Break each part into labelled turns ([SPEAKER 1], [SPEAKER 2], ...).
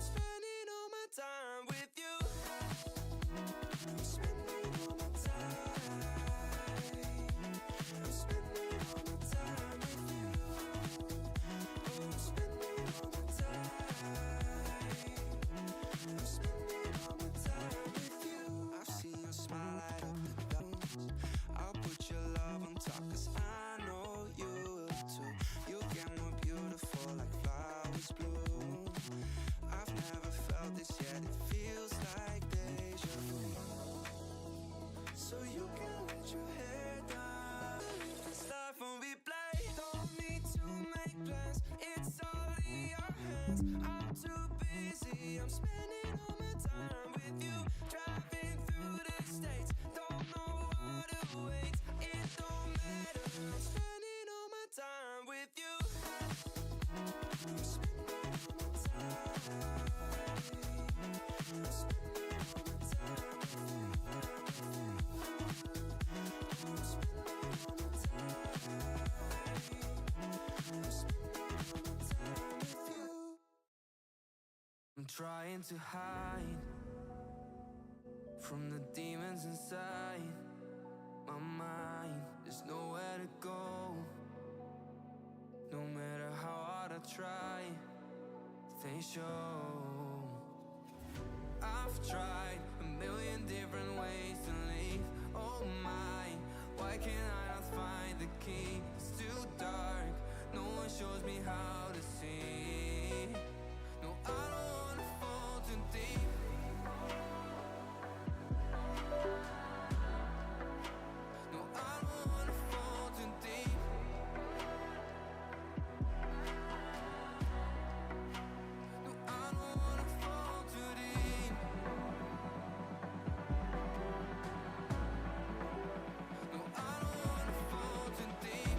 [SPEAKER 1] I'm spending all my time with you. I'm spending all my time. I'm spending all my time with you. Oh, I'm spending all my time. I'm spending all my time with you. I've seen your smile light up the darkness. I'll put your love on top, 'cause I know you will too. You'll get more beautiful like flowers bloom. I've never felt this yet, it feels like deja vu. So you can let your hair down. This life on replay, don't need to make plans. It's all in your hands. I'm too busy, I'm spending all my time with you. Driving through the states, don't know what awaits. It don't matter, I'm spending all my time with you. I'm spending all my time. I'm spending all my time with you. I'm spending all my time. I'm spending all my time with you. I'm trying to hide from the demons inside my mind. There's nowhere to go. No matter how hard I try, they show. I've tried a million different ways to leave. Oh my, why can't I not find the key? It's too dark, no one shows me how to see. No, I don't wanna fall too deep. No, I don't wanna fall too deep. No, I don't wanna fall too deep. No, I don't wanna fall too deep.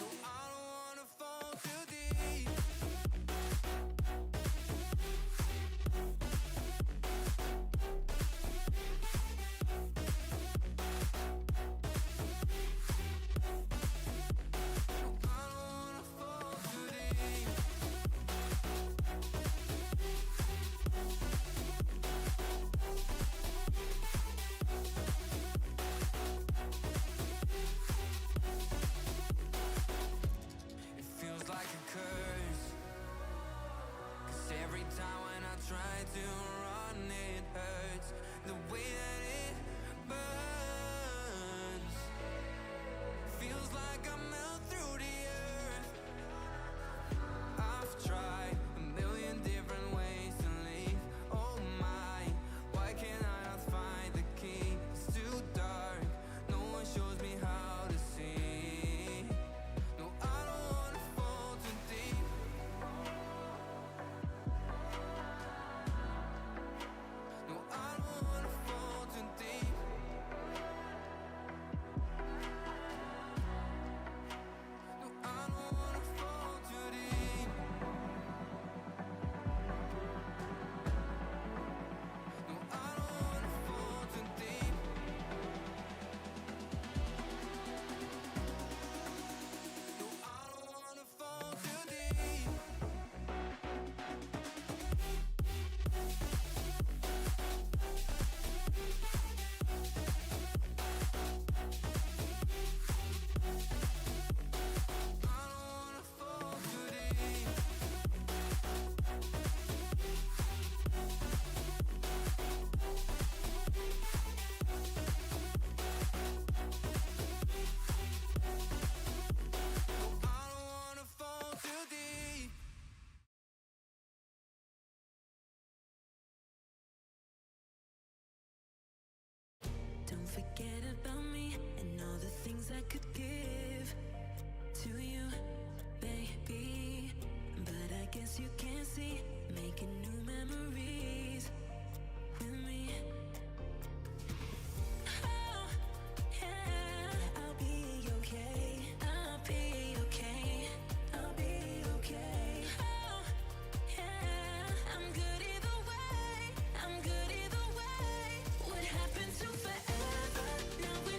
[SPEAKER 1] No, I don't wanna fall too deep. No, I don't wanna fall too deep. It feels like a curse, 'cause every time when I try to run it hurts. The way that it burns feels like I melt through the earth. I've tried a million different ways to leave. Oh my, why can't I not find the key? It's too dark, no one shows me how to see. No, I don't wanna fall too deep. No, I don't wanna fall too deep. No, I don't wanna fall too deep. No, I don't wanna fall too deep. No, I don't wanna fall too deep. I don't wanna fall too deep. No, I don't wanna fall too deep.
[SPEAKER 2] Don't forget about me and all the things I could give to you, baby. But I guess you can't see, making new memories with me. Oh, yeah, I'll be okay. I'll be okay. I'll be okay. Oh, yeah, I'm good either way. I'm good either way. What happened to forever? Now we're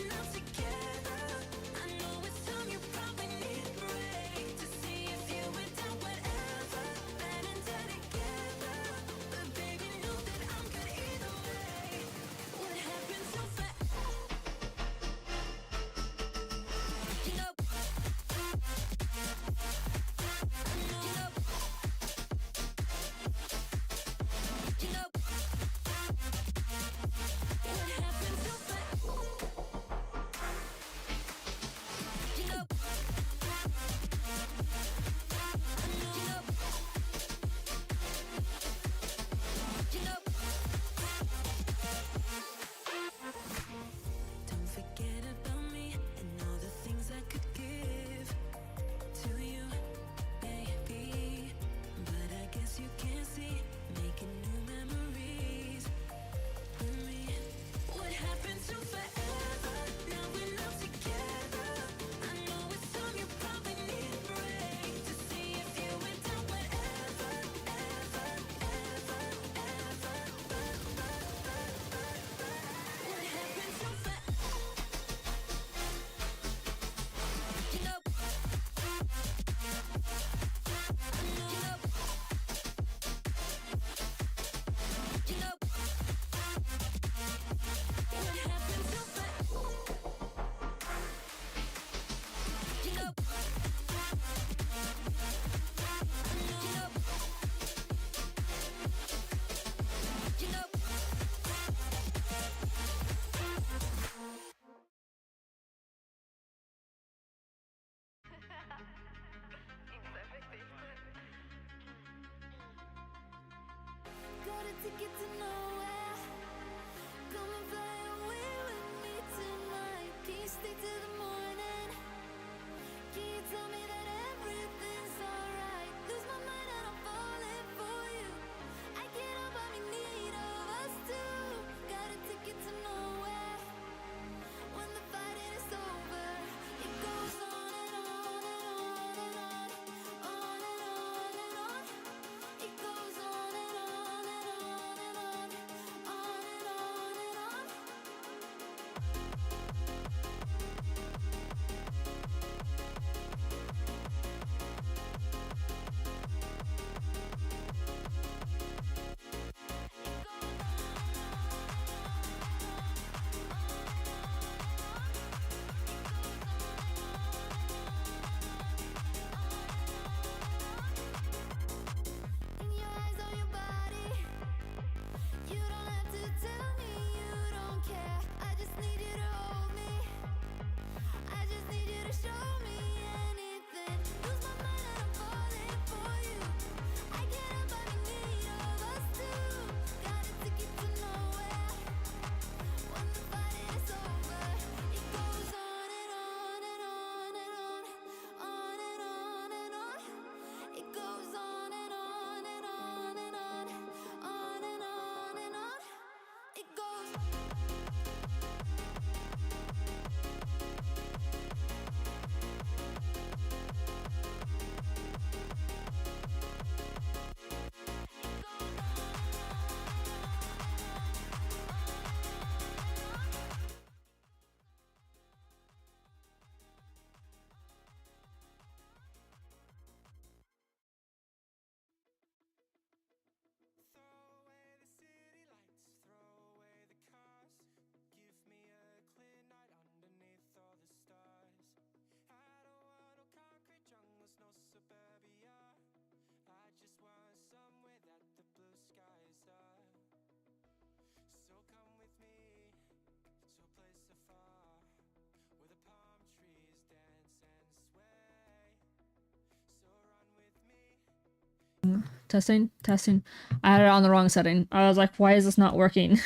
[SPEAKER 3] testing, testing. I had it on the wrong setting. I was like, why is this not working?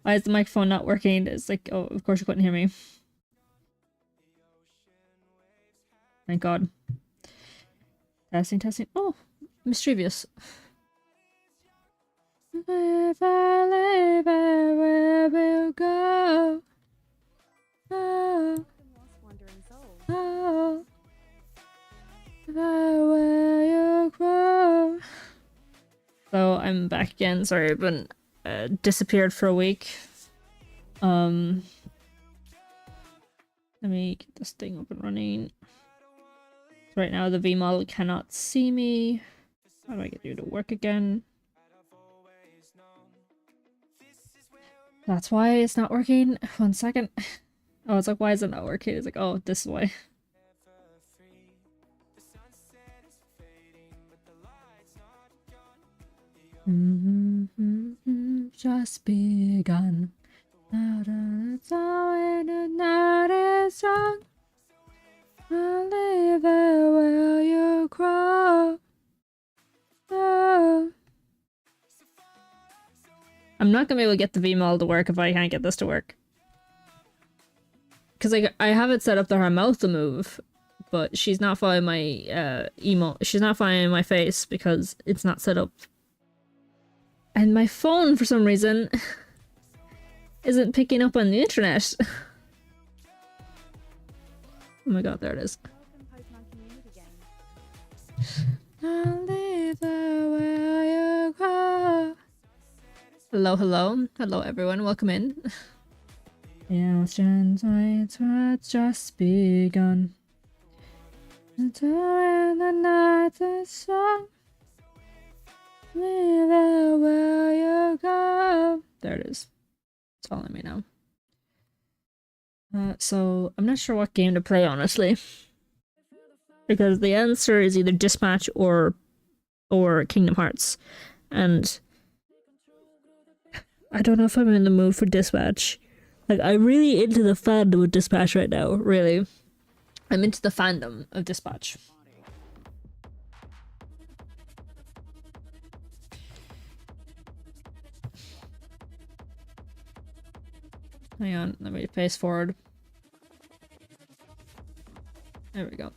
[SPEAKER 3] Why is the microphone not working? It's like, oh, of course you couldn't hear me. Thank God. Testing, testing. Oh, mischievous. If I leave, where will go? Oh, oh, where you grow. So I'm back again. Sorry, I've been disappeared for a week. Let me get this thing up and running. Right now the V model cannot see me. How do I get you to work again? That's why it's not working. 1 second. Oh, it's like, why is it not working? It's like, oh, this is why. Just begun. Now that it's all in and night is young. I'll leave it where you grow. Oh. I'm not gonna be able to get the V-model to work if I can't get this to work. Because like, I have it set up that her mouth will move, but she's not following my she's not following my face because it's not set up. And my phone, for some reason, isn't picking up on the internet. Oh my god, there it is. I'll leave there where you go. Hello, hello. Hello, everyone. Welcome in. The ocean's waves were just begun. Until the night is young. Leave it where you go. There it is. It's following me now. So I'm not sure what game to play, honestly, because the answer is either Dispatch or Kingdom Hearts, and I don't know if I'm in the mood for Dispatch. Like, I'm really into the fandom of Dispatch right now. Really, I'm into the fandom of Dispatch. Hang on, let me pace forward. There we go.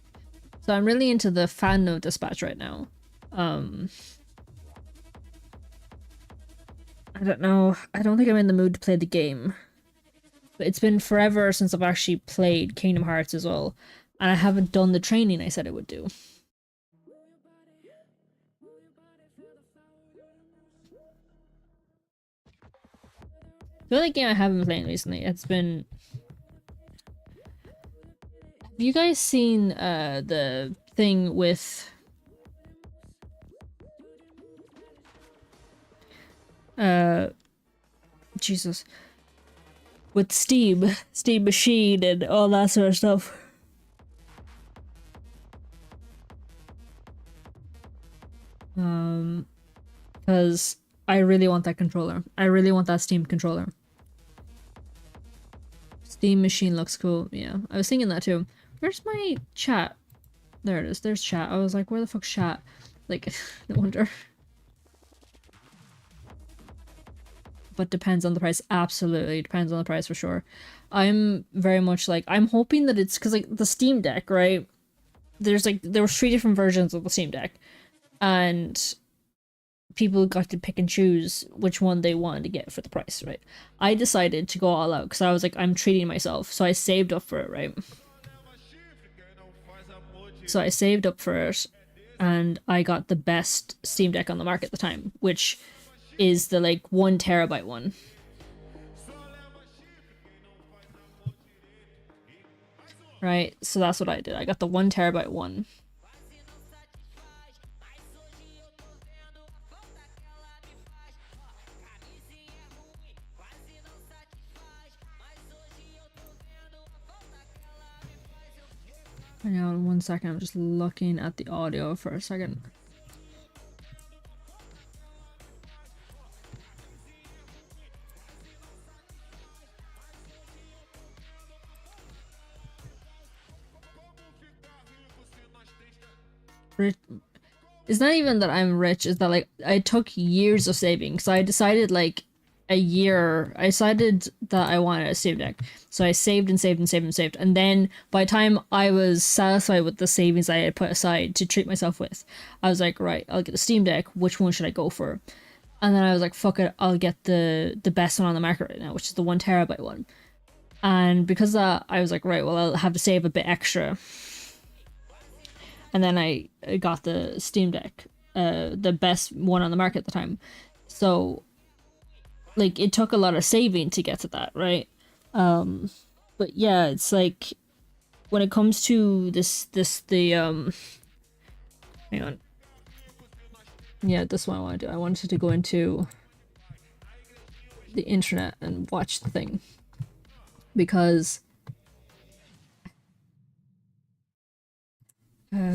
[SPEAKER 3] So I'm really into the fandom of Dispatch right now. I don't know. I don't think I'm in the mood to play the game. But it's been forever since I've actually played Kingdom Hearts as well. And I haven't done the training I said I would do. The only game I haven't been playing recently, it's been... Have you guys seen the thing with... Jesus. With Steam Machine and all that sort of stuff? Because I really want that controller. I really want that Steam controller. Steam Machine looks cool. Yeah, I was thinking that too. Where's my chat? There it is. There's chat. I was like, where the fuck's chat? Like, no wonder. But depends on the price. Absolutely depends on the price for sure. I'm very much like, I'm hoping that it's because like the Steam Deck, right? There were 3 different versions of the Steam Deck, and people got to pick and choose which one they wanted to get for the price, right? I decided to go all out because I was like, I'm treating myself, so I saved up for it, right? So I saved up for it, and I got the best Steam Deck on the market at the time, which is the like 1 terabyte one. Right, so that's what I did. I got the 1 terabyte one. Hang on 1 second, I'm just looking at the audio for a second. it's not even that I'm rich, it's that like I took years of saving. So I decided like a year, I decided that I wanted a Steam Deck. So I saved and saved and saved and saved. And then by the time I was satisfied with the savings I had put aside to treat myself with, I was like, right, I'll get a Steam Deck. Which one should I go for? And then I was like, fuck it, I'll get the best one on the market right now, which is the 1 terabyte one. And because of that, I was like, right, well, I'll have to save a bit extra. And then I got the Steam Deck, the best one on the market at the time. So, like, it took a lot of saving to get to that, right? But yeah, it's like, when it comes to hang on. Yeah, this one I want to do. I wanted to go into the internet and watch the thing. Because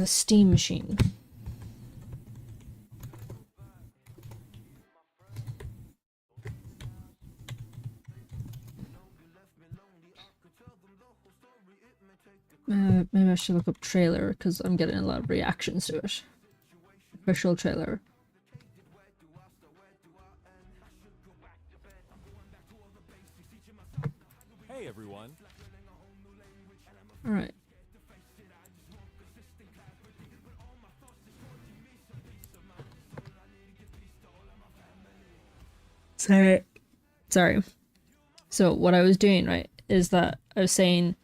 [SPEAKER 3] Steam machine. Maybe I should look up trailer because I'm getting a lot of reactions to it. Official trailer.
[SPEAKER 4] Hey everyone.
[SPEAKER 3] All right. Sorry. So what I was doing, right, is that I was saying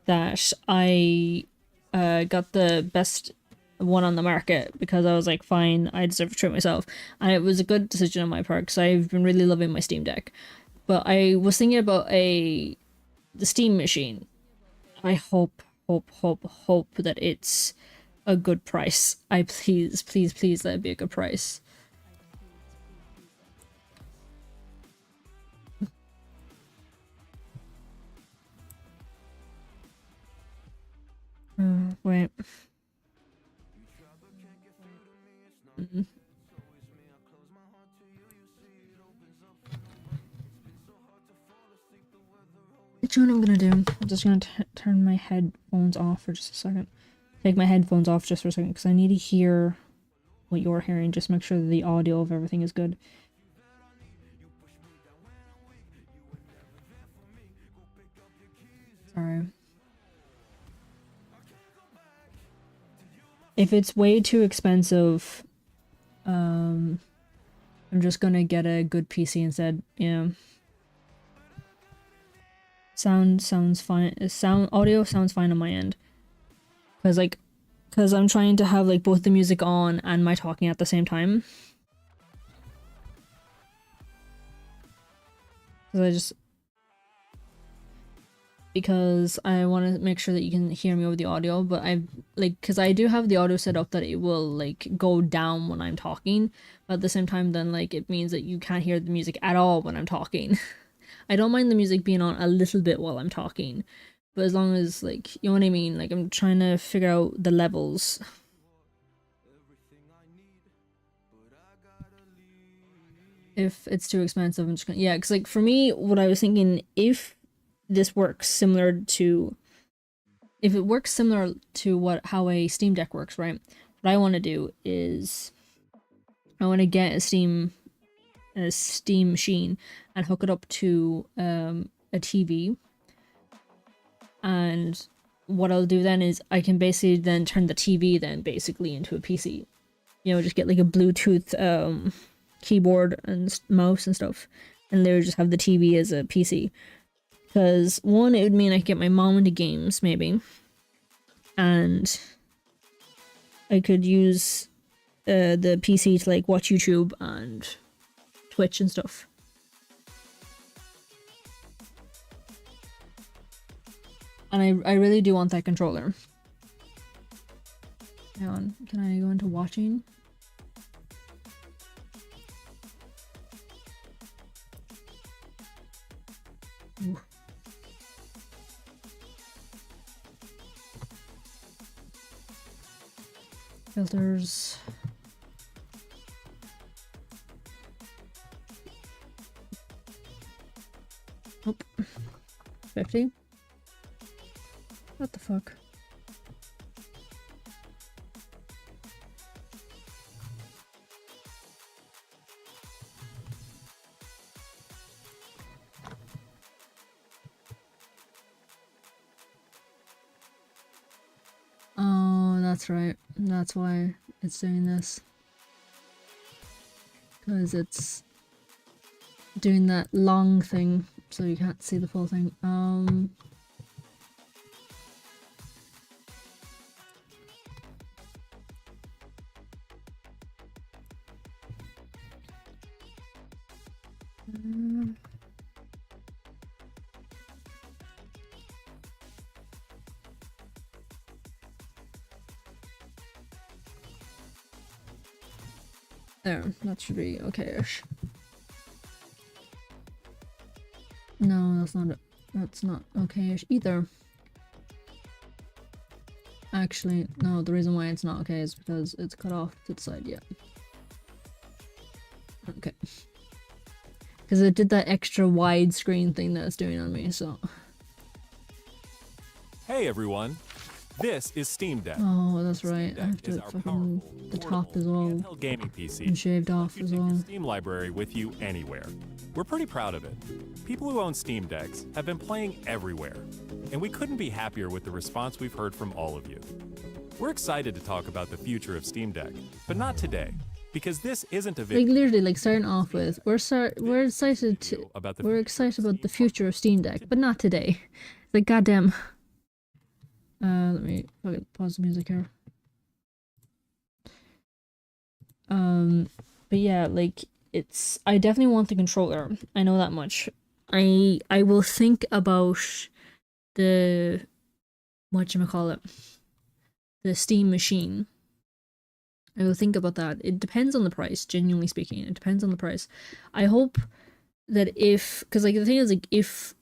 [SPEAKER 3] that I got the best one on the market because I was like, fine, I deserve to treat myself. And it was a good decision on my part because I've been really loving my Steam Deck. But I was thinking about the Steam machine. I hope that it's a good price. I please let it be a good price. Wait. Which one I'm gonna do? I'm just gonna turn my headphones off for just a second. Take my headphones off just for a second because I need to hear what you're hearing. Just make sure that the audio of everything is good. Sorry. If it's way too expensive, I'm just gonna get a good PC instead. Yeah. Sounds fine. Audio sounds fine on my end. Cause I'm trying to have like both the music on and my talking at the same time. Because I want to make sure that you can hear me over the audio, but because I do have the audio set up that it will like go down when I'm talking, but at the same time then like it means that you can't hear the music at all when I'm talking. I don't mind the music being on a little bit while I'm talking, but as long as like, you know what I mean? Like I'm trying to figure out the levels. If it's too expensive, I'm just gonna, yeah, because like for me, what I was thinking, if this works similar to, if it works similar to how a Steam Deck works, right? What I want to do is I want to get a Steam machine and hook it up to a TV. And what I'll do then is I can basically then turn the TV then basically into a PC. You know, just get like a Bluetooth keyboard and mouse and stuff, and they would just have the TV as a PC. Because one, it would mean I could get my mom into games, maybe. And I could use the PC to like watch YouTube and Twitch and stuff. And I really do want that controller. Hang on, can I go into watching? Ooh. Filters. Nope. 50. What the fuck? that's right. That's why it's doing this. Because it's doing that long thing, so you can't see the full thing. There, that should be okay-ish. No, that's not it. That's not okay-ish either. Actually, no, the reason why it's not okay is because it's cut off to the side, yeah. Okay. Because it did that extra widescreen thing that it's doing on me, so...
[SPEAKER 4] Hey everyone, this is Steam Deck.
[SPEAKER 3] Oh, that's right.
[SPEAKER 4] Steam
[SPEAKER 3] I have
[SPEAKER 4] Deck is
[SPEAKER 3] to
[SPEAKER 4] our
[SPEAKER 3] fucking
[SPEAKER 4] powerful,
[SPEAKER 3] the top as well.
[SPEAKER 4] handheld gaming PC
[SPEAKER 3] And shaved off
[SPEAKER 4] that
[SPEAKER 3] as
[SPEAKER 4] lets you take your
[SPEAKER 3] well.
[SPEAKER 4] Steam library with you anywhere. We're pretty proud of it. People who own Steam Decks have been playing everywhere, and we couldn't be happier with the response we've heard from all of you. We're excited to talk about the future of Steam Deck, but not today, because this isn't a video.
[SPEAKER 3] Like literally, like starting off with, we're excited
[SPEAKER 4] about
[SPEAKER 3] the future of Steam Deck, but not today. Like goddamn. Let me fucking pause the music here. But yeah, like I definitely want the controller. I know that much. I will think about the whatchamacallit, the Steam machine. I will think about that. It depends on the price, genuinely speaking. It depends on the price. I hope that because like the thing is, like if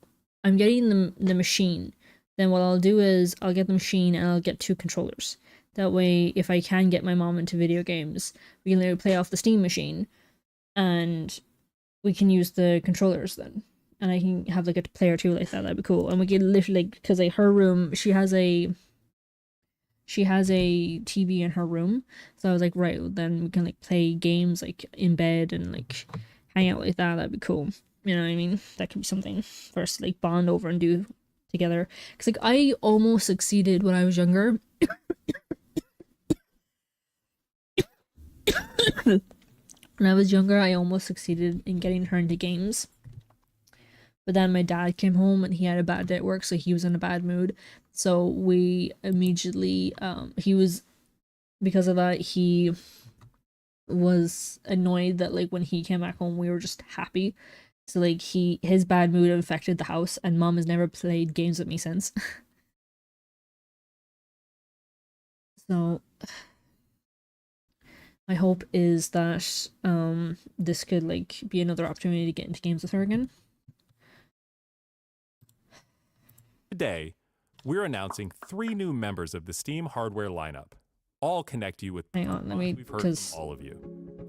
[SPEAKER 3] I'm getting the machine, then what I'll do is I'll get the machine and I'll get 2 controllers. That way, if I can get my mom into video games, we can literally play off the Steam machine and we can use the controllers then. And I can have like a player 2 like that. That'd be cool. And we can literally, because like her room, she has a TV in her room. So I was like, right, well, then we can like play games like in bed and like hang out like that. That'd be cool. You know what I mean? That could be something for us to like bond over and do together. Because like I almost succeeded when I was younger. When I was younger, I almost succeeded in getting her into games. But then my dad came home and he had a bad day at work, so he was in a bad mood. So we immediately, because of that, he was annoyed that like when he came back home, we were just happy. So like his bad mood affected the house, and mom has never played games with me since. So my hope is that this could like be another opportunity to get into games with her again.
[SPEAKER 4] Today, we're announcing 3 new members of the Steam hardware lineup. All connect you with
[SPEAKER 3] Hang on, let me,
[SPEAKER 4] we've heard
[SPEAKER 3] because
[SPEAKER 4] from all of you.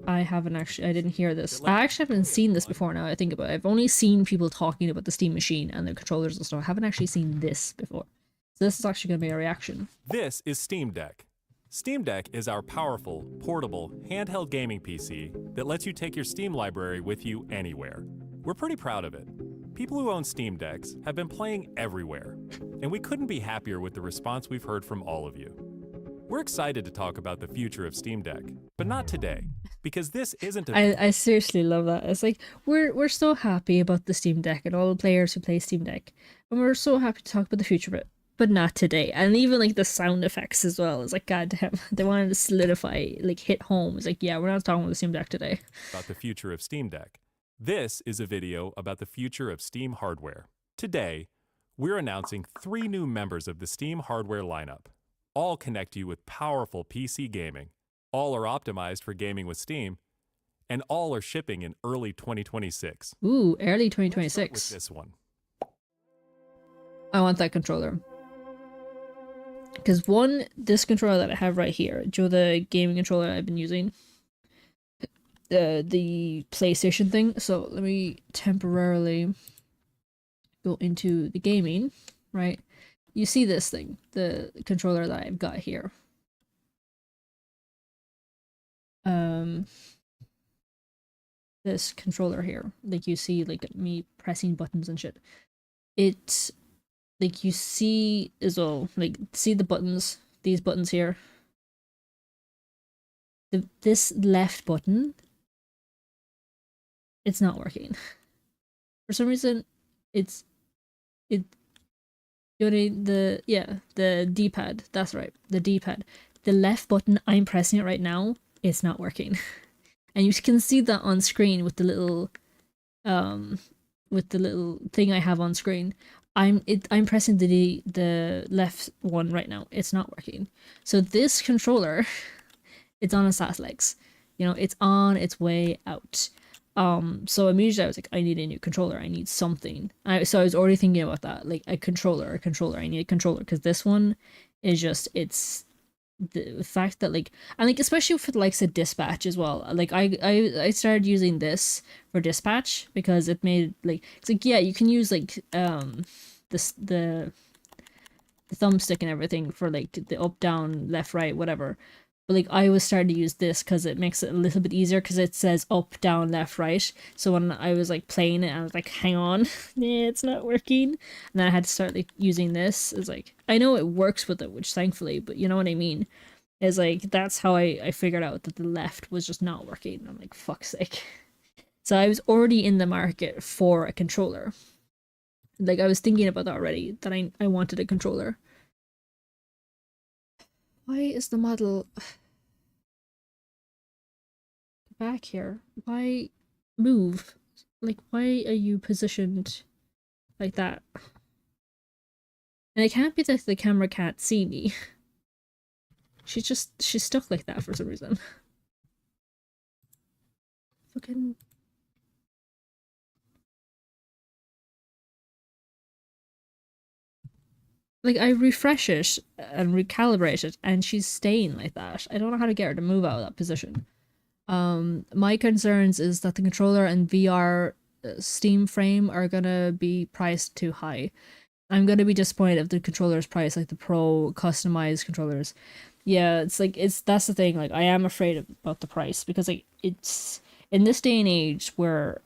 [SPEAKER 3] I didn't hear this. I actually haven't seen this before now I think about it. I've only seen people talking about the Steam machine and the controllers and stuff. I haven't actually seen this before. So this is actually going to be a reaction.
[SPEAKER 4] This is Steam Deck. Steam Deck is our powerful, portable, handheld gaming PC that lets you take your Steam library with you anywhere. We're pretty proud of it. People who own Steam Decks have been playing everywhere, and we couldn't be happier with the response we've heard from all of you. We're excited to talk about the future of Steam Deck, but not today, because this isn't a
[SPEAKER 3] I seriously love that. It's like we're so happy about the Steam Deck and all the players who play Steam Deck, and we're so happy to talk about the future of it, but not today. And even like the sound effects as well. It's like goddamn, they wanted to solidify, like hit home. It's like, yeah, we're not talking about the Steam Deck today.
[SPEAKER 4] about the future of Steam Deck. This is a video about the future of Steam hardware. Today, we're announcing 3 new members of the Steam hardware lineup. All connect you with powerful PC gaming. All are optimized for gaming with Steam, and all are shipping in early 2026.
[SPEAKER 3] Ooh, early
[SPEAKER 4] Let's start
[SPEAKER 3] 2026.
[SPEAKER 4] with this one.
[SPEAKER 3] I want that controller. Because this controller that I have right here, the gaming controller I've been using, the PlayStation thing. So let me temporarily go into the gaming, right? You see this thing, the controller that I've got here. This controller here, like you see, like me pressing buttons and shit. It, like you see as well, like see the buttons, these buttons here, this left button, it's not working. For some reason, the D-pad, that's right, the D-pad. The left button, I'm pressing it right now, it's not working. And you can see that on screen with the little thing I have on screen. I'm pressing the left one right now. It's not working. So this controller, it's on its last legs. You know, it's on its way out. So immediately I was like, I need a new controller. I need something. So I was already thinking about that, like a controller. I need a controller because this one is just, it's the fact that like, and like especially for the likes of dispatch as well. Like I started using this for dispatch because it made like, it's like, yeah, you can use like the thumbstick and everything for like the up, down, left, right, whatever. But like I was starting to use this because it makes it a little bit easier because it says up, down, left, right. So when I was like playing it, I was like, hang on, yeah, it's not working. And then I had to start like using this. It's like, I know it works with it, which thankfully, but you know what I mean? It's like, that's how I figured out that the left was just not working. I'm like, fuck's sake. So I was already in the market for a controller. Like I was thinking about that already, that I wanted a controller. Why is the model back here? Why move? Like, why are you positioned like that? And it can't be that the camera can't see me. She's stuck like that for some reason. Fucking. Like, I refresh it and recalibrate it, and she's staying like that. I don't know how to get her to move out of that position. My concerns is that the controller and VR Steam frame are gonna be priced too high. I'm gonna be disappointed if the controller's price, like the pro customized controllers. Yeah, it's like, that's the thing, like I am afraid about the price because like it's in this day and age where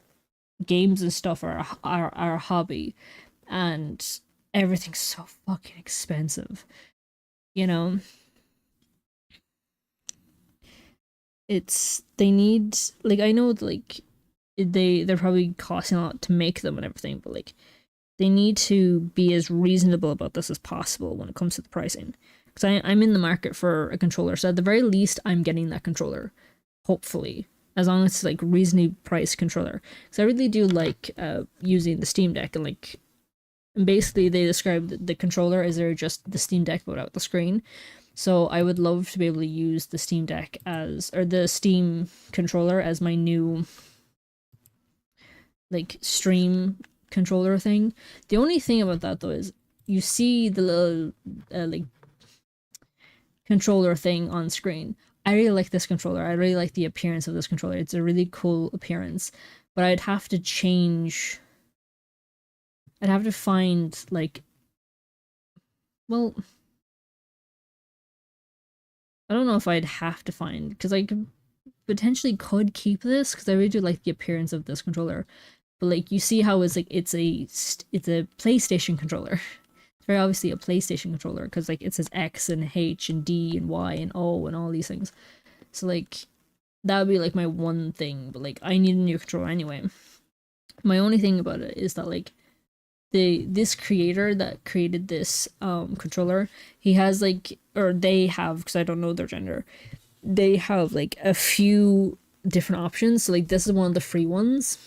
[SPEAKER 3] games and stuff are a hobby and everything's so fucking expensive, you know? They need, like, I know like they're probably costing a lot to make them and everything, but like they need to be as reasonable about this as possible when it comes to the pricing. Because I'm in the market for a controller, so at the very least I'm getting that controller, hopefully, as long as it's like reasonably priced controller. Because I really do like using the Steam Deck, and like basically they describe the controller as they're just the Steam Deck but without the screen. So I would love to be able to use the Steam Deck or the Steam controller as my new like stream controller thing. The only thing about that though is you see the little like controller thing on screen. I really like this controller. I really like the appearance of this controller. It's a really cool appearance, but I'd have to find like, well, I don't know if I'd have to find, because I potentially could keep this because I really do like the appearance of this controller. But like you see how it's like it's a PlayStation controller. It's very obviously a PlayStation controller because like it says X and H and D and Y and O and all these things. So like that would be like my one thing, but like I need a new controller anyway. My only thing about it is that like this creator that created this controller, he has like, or they have, because I don't know their gender, they have like a few different options. So like this is one of the free ones,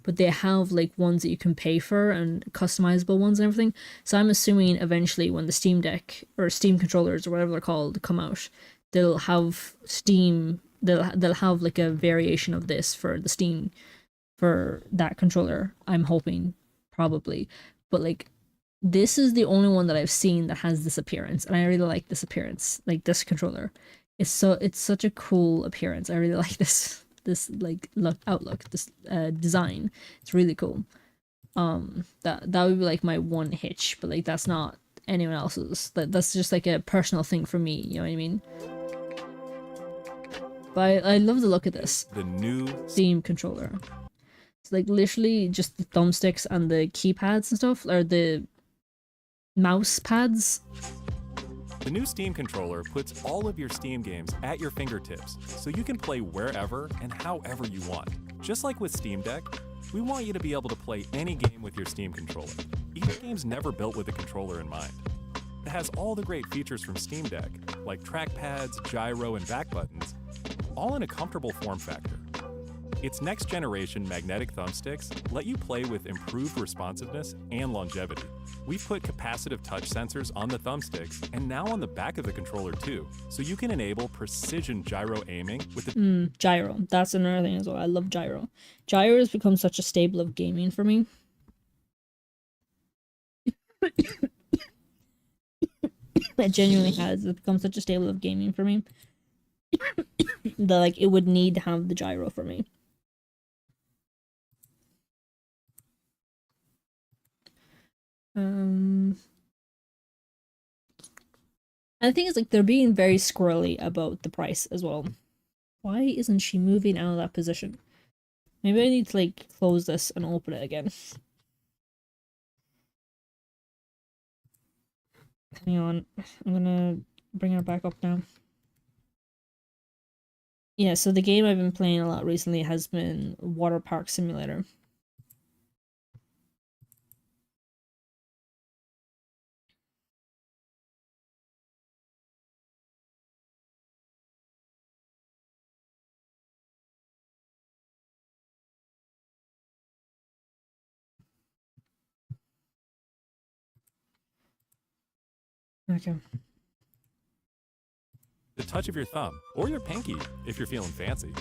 [SPEAKER 3] but they have like ones that you can pay for and customizable ones and everything. So I'm assuming eventually when the Steam Deck or Steam controllers or whatever they're called come out, they'll have they'll have like a variation of this for the Steam, for that controller, I'm hoping, probably. But like this is the only one that I've seen that has this appearance, and I really like this appearance. Like this controller, it's such a cool appearance. I really like this like outlook, this design. It's really cool. That would be like my one hitch, but like that's not anyone else's. That's just like a personal thing for me, you know what I mean? But I love the look of this.
[SPEAKER 4] The new
[SPEAKER 3] Steam controller. It's like literally just the thumbsticks and the keypads and stuff, or the mouse pads.
[SPEAKER 4] The new Steam controller puts all of your Steam games at your fingertips, so you can play wherever and however you want. Just like with Steam Deck, we want you to be able to play any game with your Steam controller. Each game's never built with a controller in mind. It has all the great features from Steam Deck, like trackpads, gyro, and back buttons, all in a comfortable form factor. Its next-generation magnetic thumbsticks let you play with improved responsiveness and longevity. We've put capacitive touch sensors on the thumbsticks and now on the back of the controller too, so you can enable precision gyro aiming with the
[SPEAKER 3] Gyro. That's another thing as well. I love gyro. Gyro has become such a staple of gaming for me. It genuinely has. It's become such a staple of gaming for me that like it would need to have the gyro for me. And the thing is, like, they're being very squirrely about the price as well. Why isn't she moving out of that position? Maybe I need to, like, close this and open it again. Hang on. I'm gonna bring her back up now. Yeah, so the game I've been playing a lot recently has been Water Park Simulator. Okay.
[SPEAKER 4] the touch of your thumb, or your pinky if you're feeling fancy.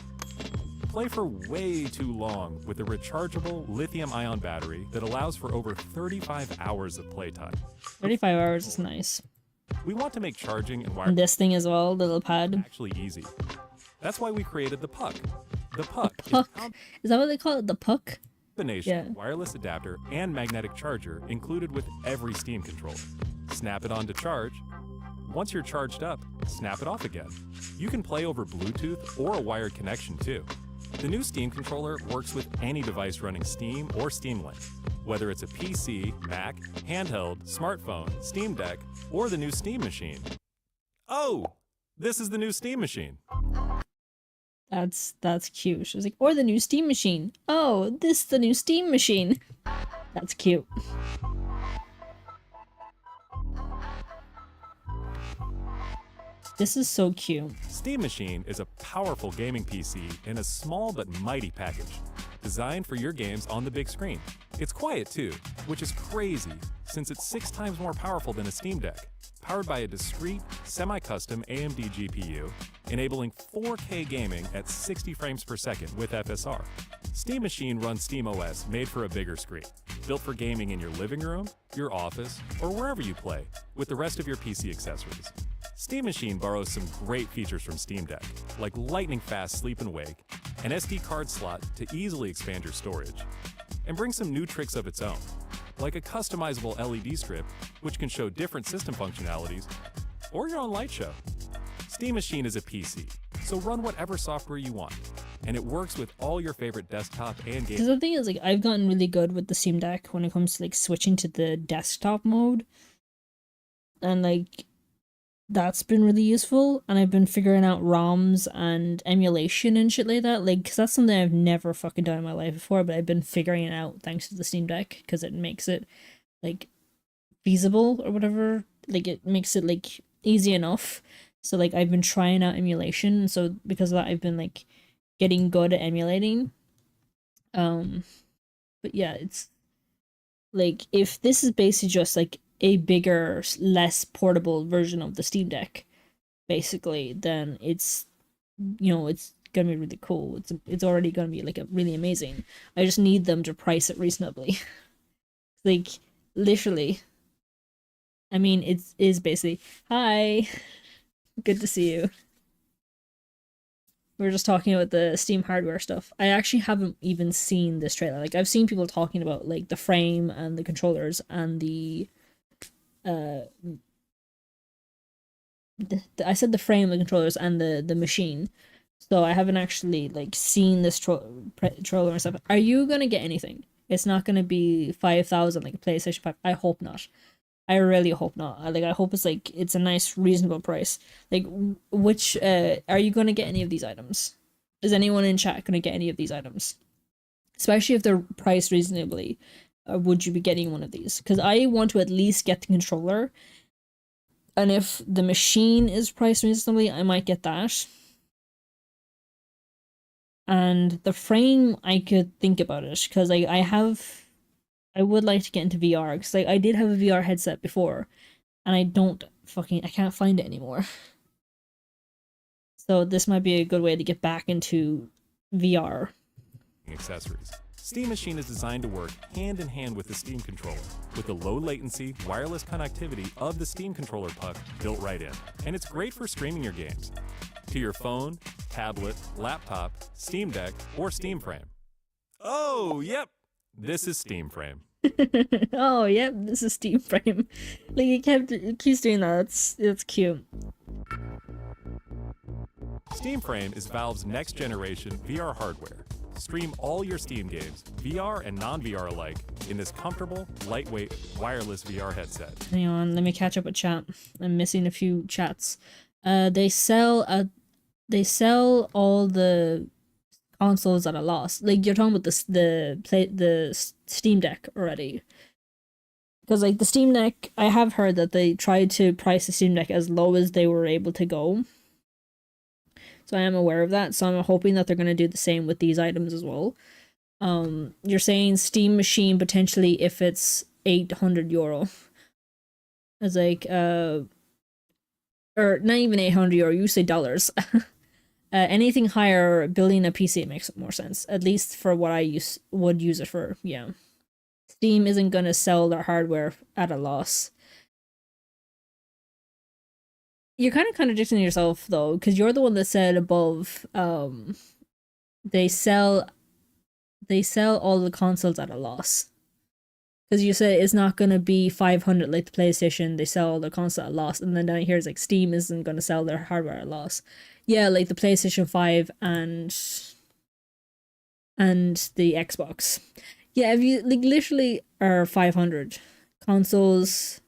[SPEAKER 4] Play for way too long with a rechargeable lithium-ion battery that allows for over 35 hours of playtime.
[SPEAKER 3] 35 hours is nice.
[SPEAKER 4] We want to make charging and
[SPEAKER 3] And
[SPEAKER 4] wireless
[SPEAKER 3] this thing as well, little pad.
[SPEAKER 4] actually easy. That's why we created the Puck. The Puck is
[SPEAKER 3] Puck.
[SPEAKER 4] a
[SPEAKER 3] Is that what they call it? The puck?
[SPEAKER 4] combination
[SPEAKER 3] Yeah.
[SPEAKER 4] wireless adapter and magnetic charger included with every Steam controller. Snap it on to charge. Once you're charged up, snap it off again. You can play over Bluetooth or a wired connection too. The new Steam controller works with any device running Steam or Steam Link, whether it's a PC, Mac, handheld, smartphone, Steam Deck, or the new Steam machine. Oh, this is the new Steam machine.
[SPEAKER 3] That's cute. She was like, or the new Steam machine. Oh, this is the new Steam machine. That's cute. This is so cute.
[SPEAKER 4] Steam Machine is a powerful gaming PC in a small but mighty package, designed for your games on the big screen. It's quiet too, which is crazy since it's 6 times more powerful than a Steam Deck, powered by a discrete, semi-custom AMD GPU, enabling 4K gaming at 60 frames per second with FSR. Steam Machine runs SteamOS made for a bigger screen, built for gaming in your living room, your office, or wherever you play, with the rest of your PC accessories. Steam Machine borrows some great features from Steam Deck, like lightning-fast sleep and wake, an SD card slot to easily expand your storage, and brings some new tricks of its own, like a customizable LED strip, which can show different system functionalities, or your own light show. Steam Machine is a PC, so run whatever software you want, and it works with all your favorite desktop and game.
[SPEAKER 3] Because the thing is, like, I've gotten really good with the Steam Deck when it comes to, like, switching to the desktop mode. And, like, that's been really useful. And I've been figuring out ROMs and emulation and shit like that. Like, because that's something I've never fucking done in my life before, but I've been figuring it out thanks to the Steam Deck, because it makes it, like, feasible or whatever. Like, it makes it, like, easy enough. So, like, I've been trying out emulation. So, because of that, I've been, like, getting good at emulating. But yeah, it's like, if this is basically just like a bigger, less portable version of the Steam Deck, basically, then it's, you know, it's gonna be really cool. It's already gonna be like a really amazing. I just need them to price it reasonably. Like, literally. I mean, it is basically, hi, good to see you. We were just talking about the Steam hardware stuff. I actually haven't even seen this trailer. Like, I've seen people talking about, like, the frame and the controllers and the I said the frame, the controllers, and the machine. So I haven't actually, like, seen this trailer and stuff. Are you gonna get anything? It's not gonna be 5,000 like a PlayStation 5. I hope not. I really hope not. Like, I hope it's like it's a nice, reasonable price. Like, which are you gonna get any of these items? Is anyone in chat gonna get any of these items? Especially if they're priced reasonably, would you be getting one of these? Because I want to at least get the controller, and if the machine is priced reasonably, I might get that. And the frame, I could think about it, because I would like to get into VR, because like I did have a VR headset before, and I can't find it anymore. So this might be a good way to get back into VR.
[SPEAKER 4] Accessories. Steam Machine is designed to work hand in hand with the Steam controller, with the low latency, wireless connectivity of the Steam controller puck built right in. And it's great for streaming your games to your phone, tablet, laptop, Steam Deck, or Steam Frame. Oh, yep, this is Steam Frame.
[SPEAKER 3] Oh, yep, this is Steam Frame. Like, it keeps doing that. It's cute.
[SPEAKER 4] Steam Frame is Valve's next generation VR hardware. Stream all your Steam games, VR and non-VR alike, in this comfortable, lightweight, wireless VR headset.
[SPEAKER 3] Hang on, let me catch up with chat. I'm missing a few chats. They sell all the consoles at a loss. Like, you're talking about the Steam Deck already. Because like the Steam Deck, I have heard that they tried to price the Steam Deck as low as they were able to go. So I am aware of that. So I'm hoping that they're going to do the same with these items as well. You're saying Steam Machine potentially if it's €800. It's like, or not even €800, you say dollars. Anything higher, building a PC makes more sense. At least for what I would use it for, yeah. Steam isn't going to sell their hardware at a loss. You're kind of contradicting yourself though, because you're the one that said above, they sell all the consoles at a loss. Because you said it's not going to be 500 like the PlayStation, they sell all their consoles at a loss, and then down here it's like Steam isn't going to sell their hardware at a loss. Yeah, like the PlayStation 5 and the Xbox. Yeah, if you like literally are 500 consoles,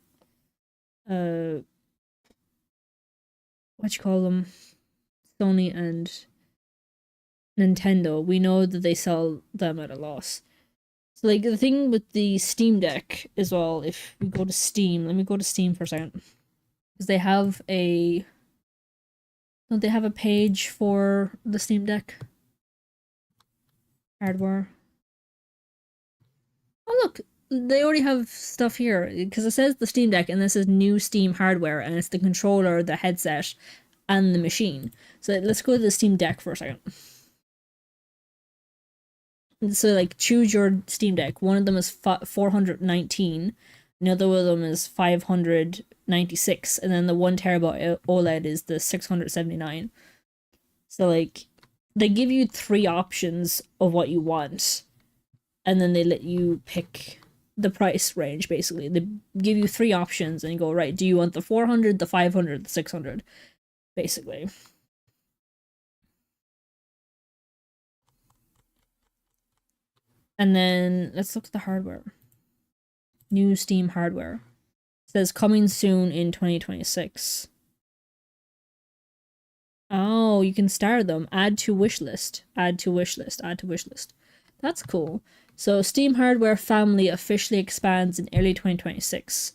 [SPEAKER 3] what you call them, Sony and Nintendo, we know that they sell them at a loss. So like the thing with the Steam Deck as well, if we go to Steam, let me go to Steam for a second, because they have a, don't they have a page for the Steam Deck hardware? Oh look, they already have stuff here, because it says the Steam Deck and this is new Steam hardware, and it's the controller, the headset, and the machine. So let's go to the Steam Deck for a second. So like choose your Steam Deck. One of them is 419, another one of them is 596, and then the 1 terabyte OLED is the 679. So like they give you 3 options of what you want, and then they let you pick the price range. Basically they give you 3 options and you go, right, do you want the 400, the 500, the 600, basically. And then let's look at the hardware. New Steam hardware. It says coming soon in 2026. Oh, you can start them. Add to wish list. Add to wish list. Add to wish list. That's cool. So Steam hardware family officially expands in early 2026.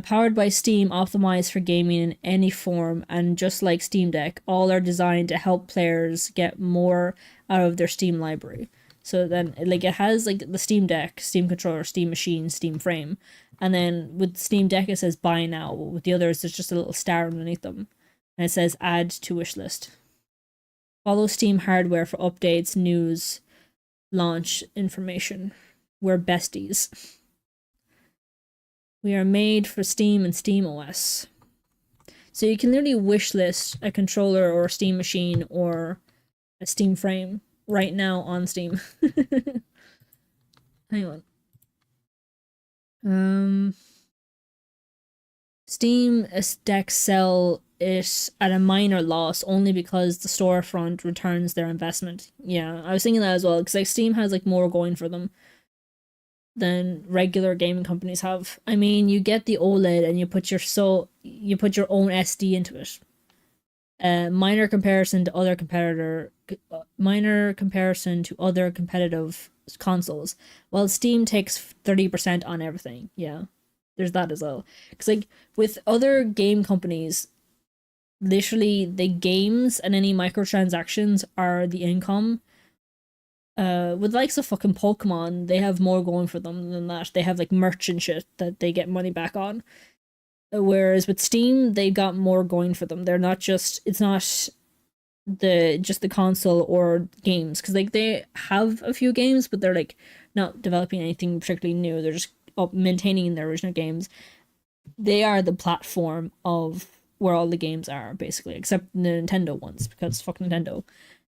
[SPEAKER 3] Powered by Steam, optimized for gaming in any form, and just like Steam Deck, all are designed to help players get more out of their Steam library. So then, like, it has like the Steam Deck, Steam controller, Steam machine, Steam frame, and then with Steam Deck it says buy now. With the others, there's just a little star underneath them, and it says add to wish list. Follow Steam hardware for updates, news, launch information. We're besties. We are made for Steam and Steam OS. So you can literally wish list a controller or a Steam machine or a Steam frame right now on Steam. Hang on. Steam Deck sell it at a minor loss only because the storefront returns their investment. Yeah, I was thinking that as well, because like Steam has like more going for them. than regular gaming companies have. I mean, you get the OLED and you put your own SD into it. Minor comparison to other competitive consoles, while Steam takes 30% on everything. Yeah, there's that as well. Because like with other game companies, literally the games and any microtransactions are the income. With the likes of fucking Pokemon, they have more going for them than that. They have like merch and shit that they get money back on. Whereas with Steam, they got more going for them. They're not just, it's not just the console or games, because like they have a few games, but they're like not developing anything particularly new. They're just maintaining their original games. They are the platform of where all the games are, basically, except the Nintendo ones, because fuck Nintendo.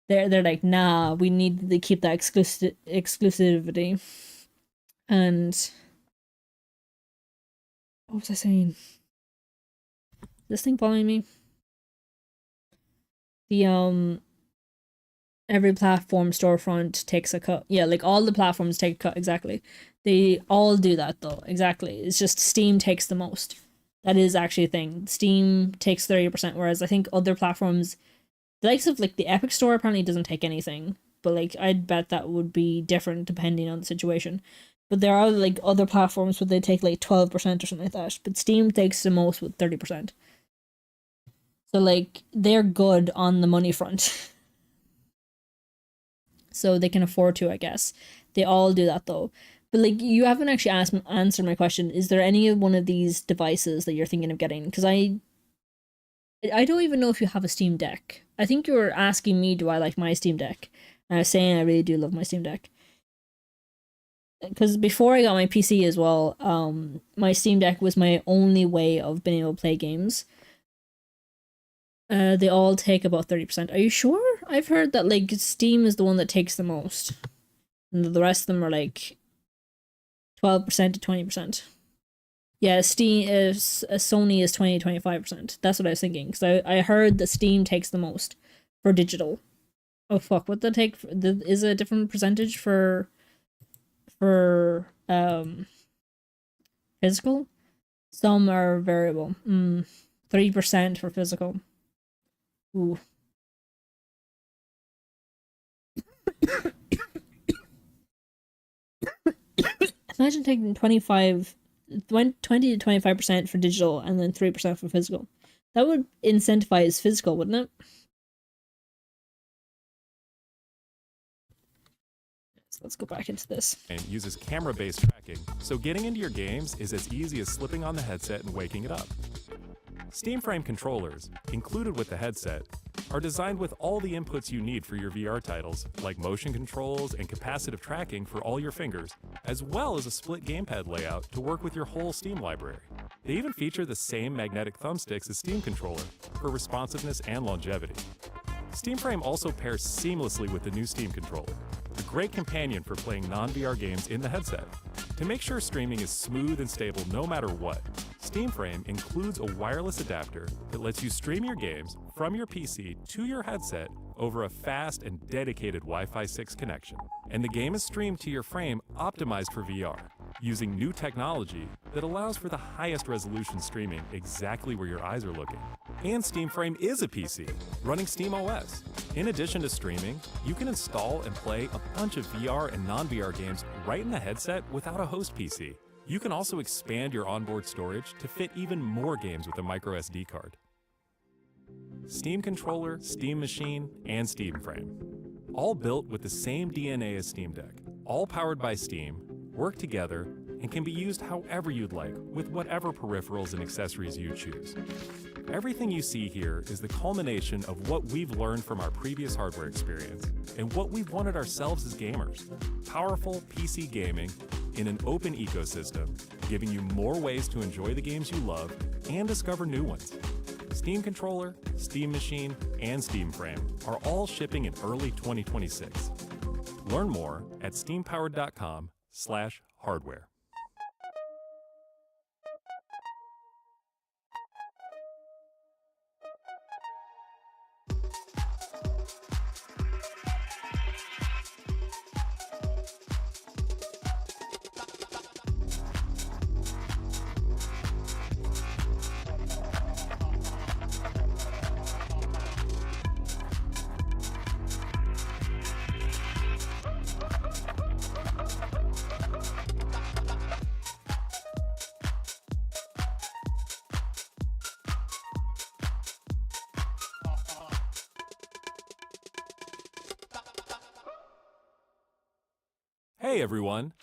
[SPEAKER 3] They're like, nah, we need to keep that exclusivity. And what was I saying? This thing following me? The every platform storefront takes a cut. Yeah, like all the platforms take a cut, exactly. They all do that though, exactly. It's just Steam takes the most. That is actually a thing. Steam takes 30%, whereas I think other platforms, the likes of like the Epic Store apparently doesn't take anything, but like I'd bet that would be different depending on the situation. But there are like other platforms where they take like 12% or something like that, but Steam takes the most with 30%. So like they're good on the money front. So they can afford to, I guess. They all do that though. But like you haven't actually answered my question. Is there any one of these devices that you're thinking of getting? Because I don't even know if you have a Steam Deck. I think you were asking me, do I like my Steam Deck? And I was saying I really do love my Steam Deck. Because before I got my PC as well, my Steam Deck was my only way of being able to play games. They all take about 30%. Are you sure? I've heard that like Steam is the one that takes the most. And the rest of them are like 12% to 20%. Yeah, Steam is Sony is 20-25%. That's what I was thinking, because I heard that Steam takes the most for digital. Oh fuck, what that take? Is it a different percentage for physical? Some are variable. 3% for physical. Ooh. Imagine taking 20 to 25% for digital and then 3% for physical. That would incentivize physical, wouldn't it? So let's go back into this.
[SPEAKER 4] And uses camera-based tracking, so getting into your games is as easy as slipping on the headset and waking it up. Steam Frame controllers, included with the headset, are designed with all the inputs you need for your VR titles, like motion controls and capacitive tracking for all your fingers, as well as a split gamepad layout to work with your whole Steam library. They even feature the same magnetic thumbsticks as Steam Controller for responsiveness and longevity. Steam Frame also pairs seamlessly with the new Steam Controller, a great companion for playing non-VR games in the headset. To make sure streaming is smooth and stable no matter what, Steam Frame includes a wireless adapter that lets you stream your games from your PC to your headset over a fast and dedicated Wi-Fi 6 connection. And the game is streamed to your frame optimized for VR, using new technology that allows for the highest resolution streaming exactly where your eyes are looking. And Steam Frame is a PC, running Steam OS. In addition to streaming, you can install and play a bunch of VR and non-VR games right in the headset without a host PC. You can also expand your onboard storage to fit even more games with a micro SD card. Steam Controller, Steam Machine, and Steam Frame. All built with the same DNA as Steam Deck. All powered by Steam, work together, and can be used however you'd like with whatever peripherals and accessories you choose. Everything you see here is the culmination of what we've learned from our previous hardware experience and what we've wanted ourselves as gamers. Powerful PC gaming in an open ecosystem, giving you more ways to enjoy the games you love and discover new ones. Steam Controller, Steam Machine, and Steam Frame are all shipping in early 2026. Learn more at steampowered.com/hardware. Hey everyone!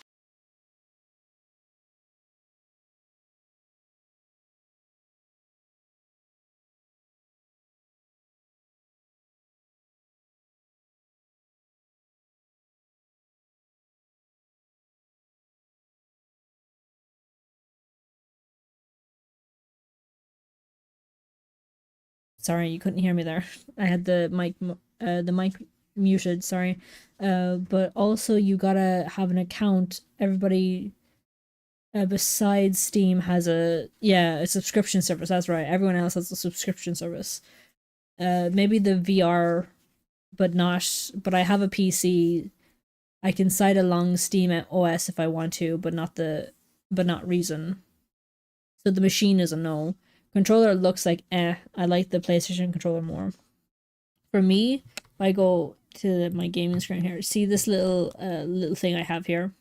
[SPEAKER 3] Sorry, you couldn't hear me there. I had the mic muted, sorry. But also you gotta have an account. Everybody besides Steam has a subscription service. That's right. Everyone else has a subscription service. Maybe the VR, but I have a PC. I can cite along Steam at OS if I want to, but not Reason. So the machine is a no. Controller looks like I like the PlayStation controller more. For me, if I go to my gaming screen here, see this little thing I have here?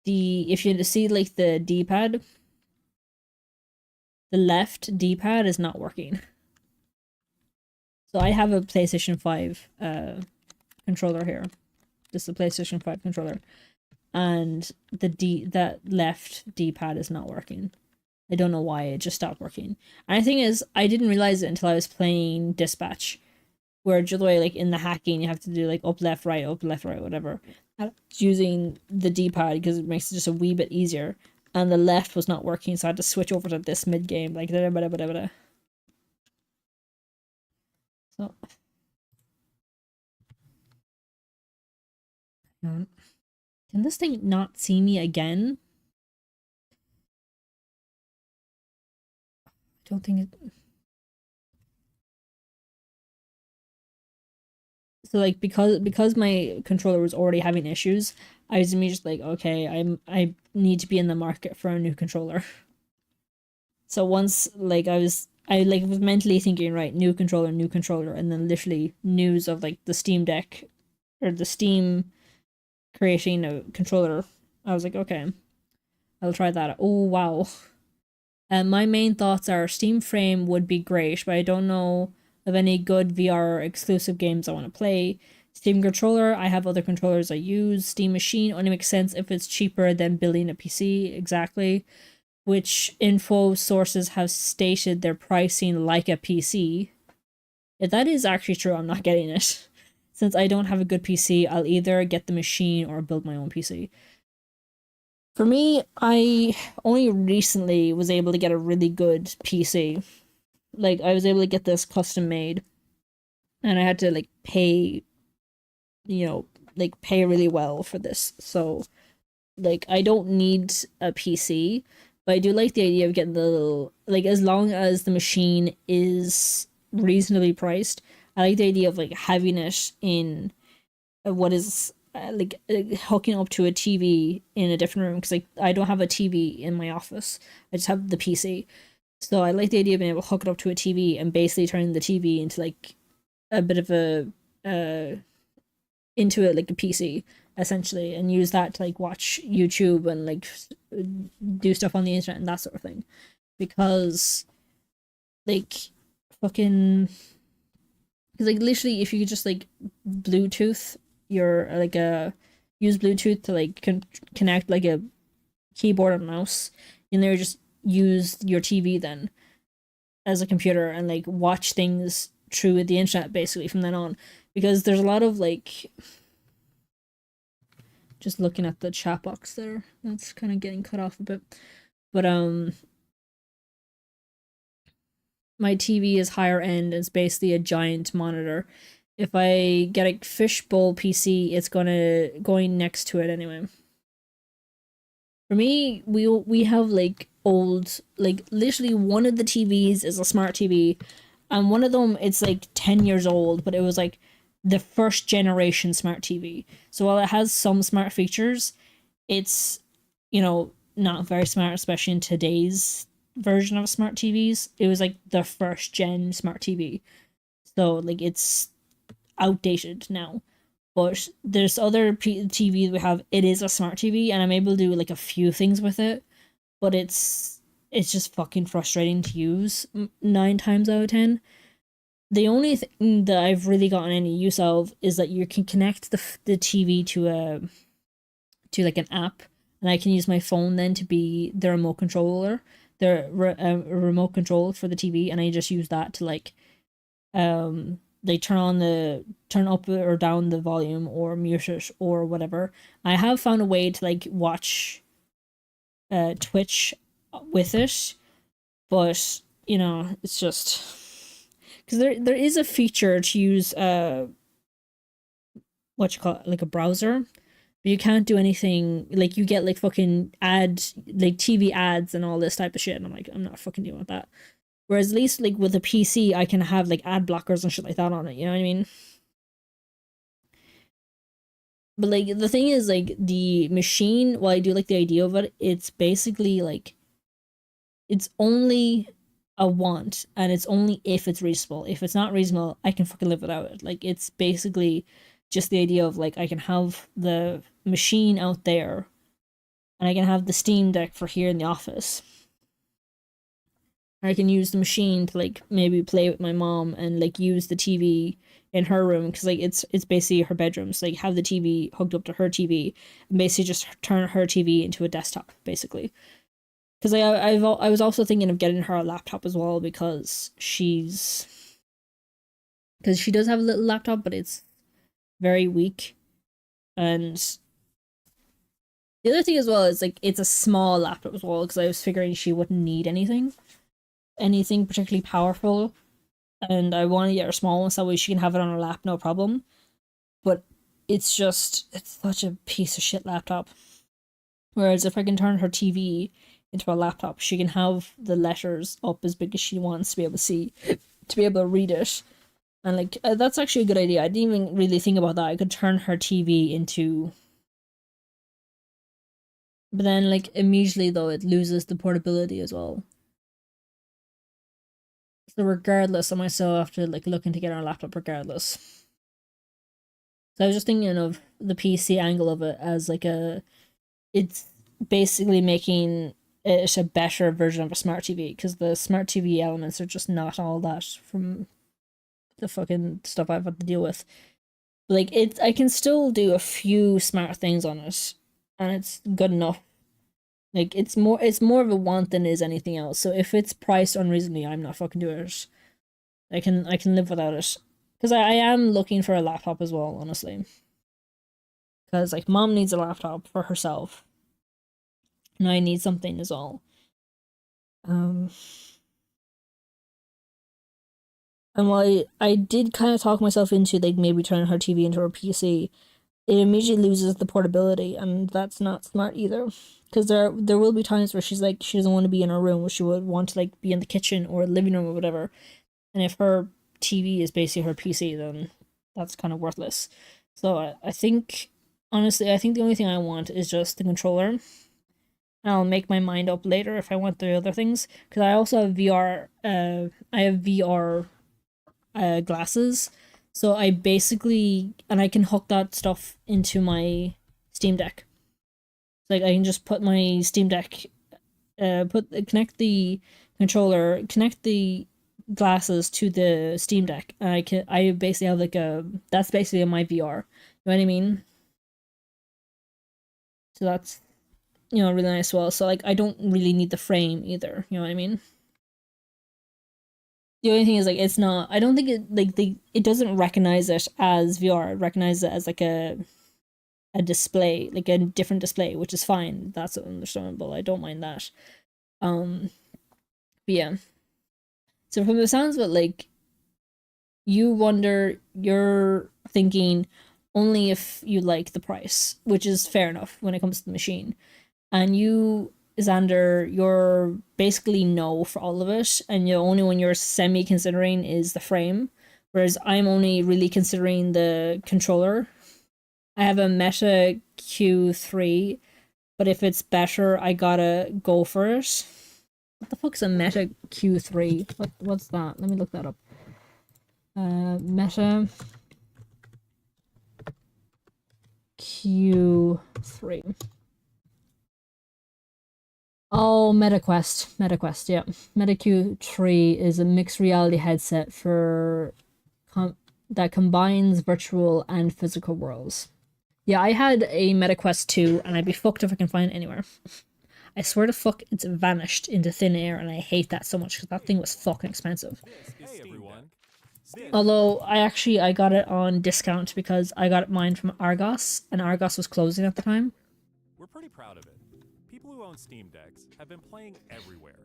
[SPEAKER 3] If you see like the D-pad, the left D-pad is not working. So I have a PlayStation 5 controller here. This is a PlayStation 5 controller. And that left D-pad is not working. I don't know why, it just stopped working. And the thing is, I didn't realize it until I was playing Dispatch, where just the way, like, in the hacking, you have to do, like, up, left, right, whatever. Using the D-pad, because it makes it just a wee bit easier. And the left was not working, so I had to switch over to this mid-game, like, da-da-da-da-da-da. So... Can this thing not see me again? Don't think it... So like because my controller was already having issues, I was immediately like, okay, I need to be in the market for a new controller. So once like I was mentally thinking, right, new controller, and then literally news of like the Steam Deck or the Steam creating a controller. I was like, okay, I'll try that. Oh wow. And my main thoughts are Steam Frame would be great, but I don't know of any good VR exclusive games I want to play. Steam Controller, I have other controllers I use. Steam Machine only makes sense if it's cheaper than building a PC, exactly. Which info sources have stated their pricing like a PC. If that is actually true, I'm not getting it. Since I don't have a good PC, I'll either get the machine or build my own PC. For me, I only recently was able to get a really good PC. Like, I was able to get this custom made. And I had to, like, pay, pay really well for this. So, like, I don't need a PC. But I do like the idea of getting the little... Like, as long as the machine is reasonably priced, I like the idea of, like, having it in what is... hooking up to a TV in a different room, because like I don't have a TV in my office. I just have the PC. So I like the idea of being able to hook it up to a TV and basically turning the TV into like a bit of a into it like a PC essentially, and use that to like watch YouTube and like do stuff on the internet and that sort of thing. Because like fucking, because like literally if you could just like Bluetooth your like use Bluetooth to like connect like a keyboard and mouse, and then just use your TV then as a computer and like watch things through the internet basically from then on. Because there's a lot of like, just looking at the chat box there, that's kind of getting cut off a bit, but my TV is higher end. It's basically a giant monitor. If I get a fishbowl PC, it's going next to it anyway. For me, we have like old, like literally one of the TVs is a smart TV, and one of them it's like 10 years old, but it was like the first generation smart TV. So while it has some smart features, it's, not very smart, especially in today's version of smart TVs. It was like the first gen smart TV. So like it's outdated now, but there's other TVs we have. It is a smart TV, and I'm able to do like a few things with it, but it's just fucking frustrating to use 9 times out of 10. The only thing that I've really gotten any use of is that you can connect the TV to like an app, and I can use my phone then to be the remote controller, remote control for the TV, and I just use that to like turn up or down the volume or mute it or whatever. I have found a way to like watch Twitch with it, but you know, it's just because there is a feature to use what you call it, like a browser, but you can't do anything. Like you get like fucking like TV ads and all this type of shit, and I'm like, I'm not fucking dealing with that. Whereas at least like with a PC, I can have like ad blockers and shit like that on it. You know what I mean? But like the thing is, like the machine, while I do like the idea of it, it's basically like it's only a want, and it's only if it's reasonable. If it's not reasonable, I can fucking live without it. Like it's basically just the idea of like I can have the machine out there, and I can have the Steam Deck for here in the office. I can use the machine to like maybe play with my mom and like use the TV in her room, because like it's basically her bedroom. So like have the TV hooked up to her TV and basically just turn her TV into a desktop basically. Because I was also thinking of getting her a laptop as well, because she does have a little laptop, but it's very weak. And the other thing as well is like it's a small laptop as well, because I was figuring she wouldn't need anything particularly powerful, and I want to get her small one so that way she can have it on her lap, no problem. But it's such a piece of shit laptop. Whereas if I can turn her TV into a laptop, she can have the letters up as big as she wants to be able to see, to be able to read it. And like that's actually a good idea. I didn't even really think about that. I could turn her TV into, but then like immediately though it loses the portability as well. So regardless, I might still have to like looking to get our laptop regardless. So I was just thinking of the PC angle of it as like it's basically making it a better version of a smart TV, because the smart TV elements are just not all that from the fucking stuff I've had to deal with. Like I can still do a few smart things on it, and it's good enough. Like it's more of a want than is anything else. So if it's priced unreasonably, I'm not fucking doing it. I can live without it, because I am looking for a laptop as well, honestly. Because like mom needs a laptop for herself, and I need something as well. And while I did kind of talk myself into like maybe turning her TV into her PC, it immediately loses the portability, and that's not smart either. Because there will be times where she's like, she doesn't want to be in her room, where she would want to like be in the kitchen or living room or whatever. And if her TV is basically her PC, then that's kind of worthless. So I think, honestly, I think the only thing I want is just the controller. And I'll make my mind up later if I want the other things. Because I also have VR, I have VR glasses. So I basically, and I can hook that stuff into my Steam Deck. Like I can just put my Steam Deck, connect the controller, connect the glasses to the Steam Deck, and I basically have like that's basically my VR. You know what I mean? So that's, you know, really nice as well. So like I don't really need the frame either. You know what I mean? The only thing is like it's not. I don't think it doesn't recognize it as VR. It recognizes it as like a display, like a different display, which is fine. That's understandable. I don't mind that. But yeah. So from the sounds of it, like you're thinking only if you like the price, which is fair enough when it comes to the machine. And you, Xander, you're basically no for all of it, and the only one you're semi considering is the frame, whereas I'm only really considering the controller. I have a Meta Q3, but if it's better, I gotta go for it. What the fuck's a Meta Q3? What's that? Let me look that up. Meta Q3. Oh, MetaQuest, yeah. MetaQ 3 is a mixed reality headset for that combines virtual and physical worlds. Yeah, I had a MetaQuest 2, and I'd be fucked if I can find it anywhere. I swear to fuck, it's vanished into thin air, and I hate that so much because that thing was fucking expensive.
[SPEAKER 4] Hey everyone.
[SPEAKER 3] Although I got it on discount because I got mine from Argos, and Argos was closing at the time.
[SPEAKER 4] We're pretty proud of it. People who own Steam Decks have been playing everywhere,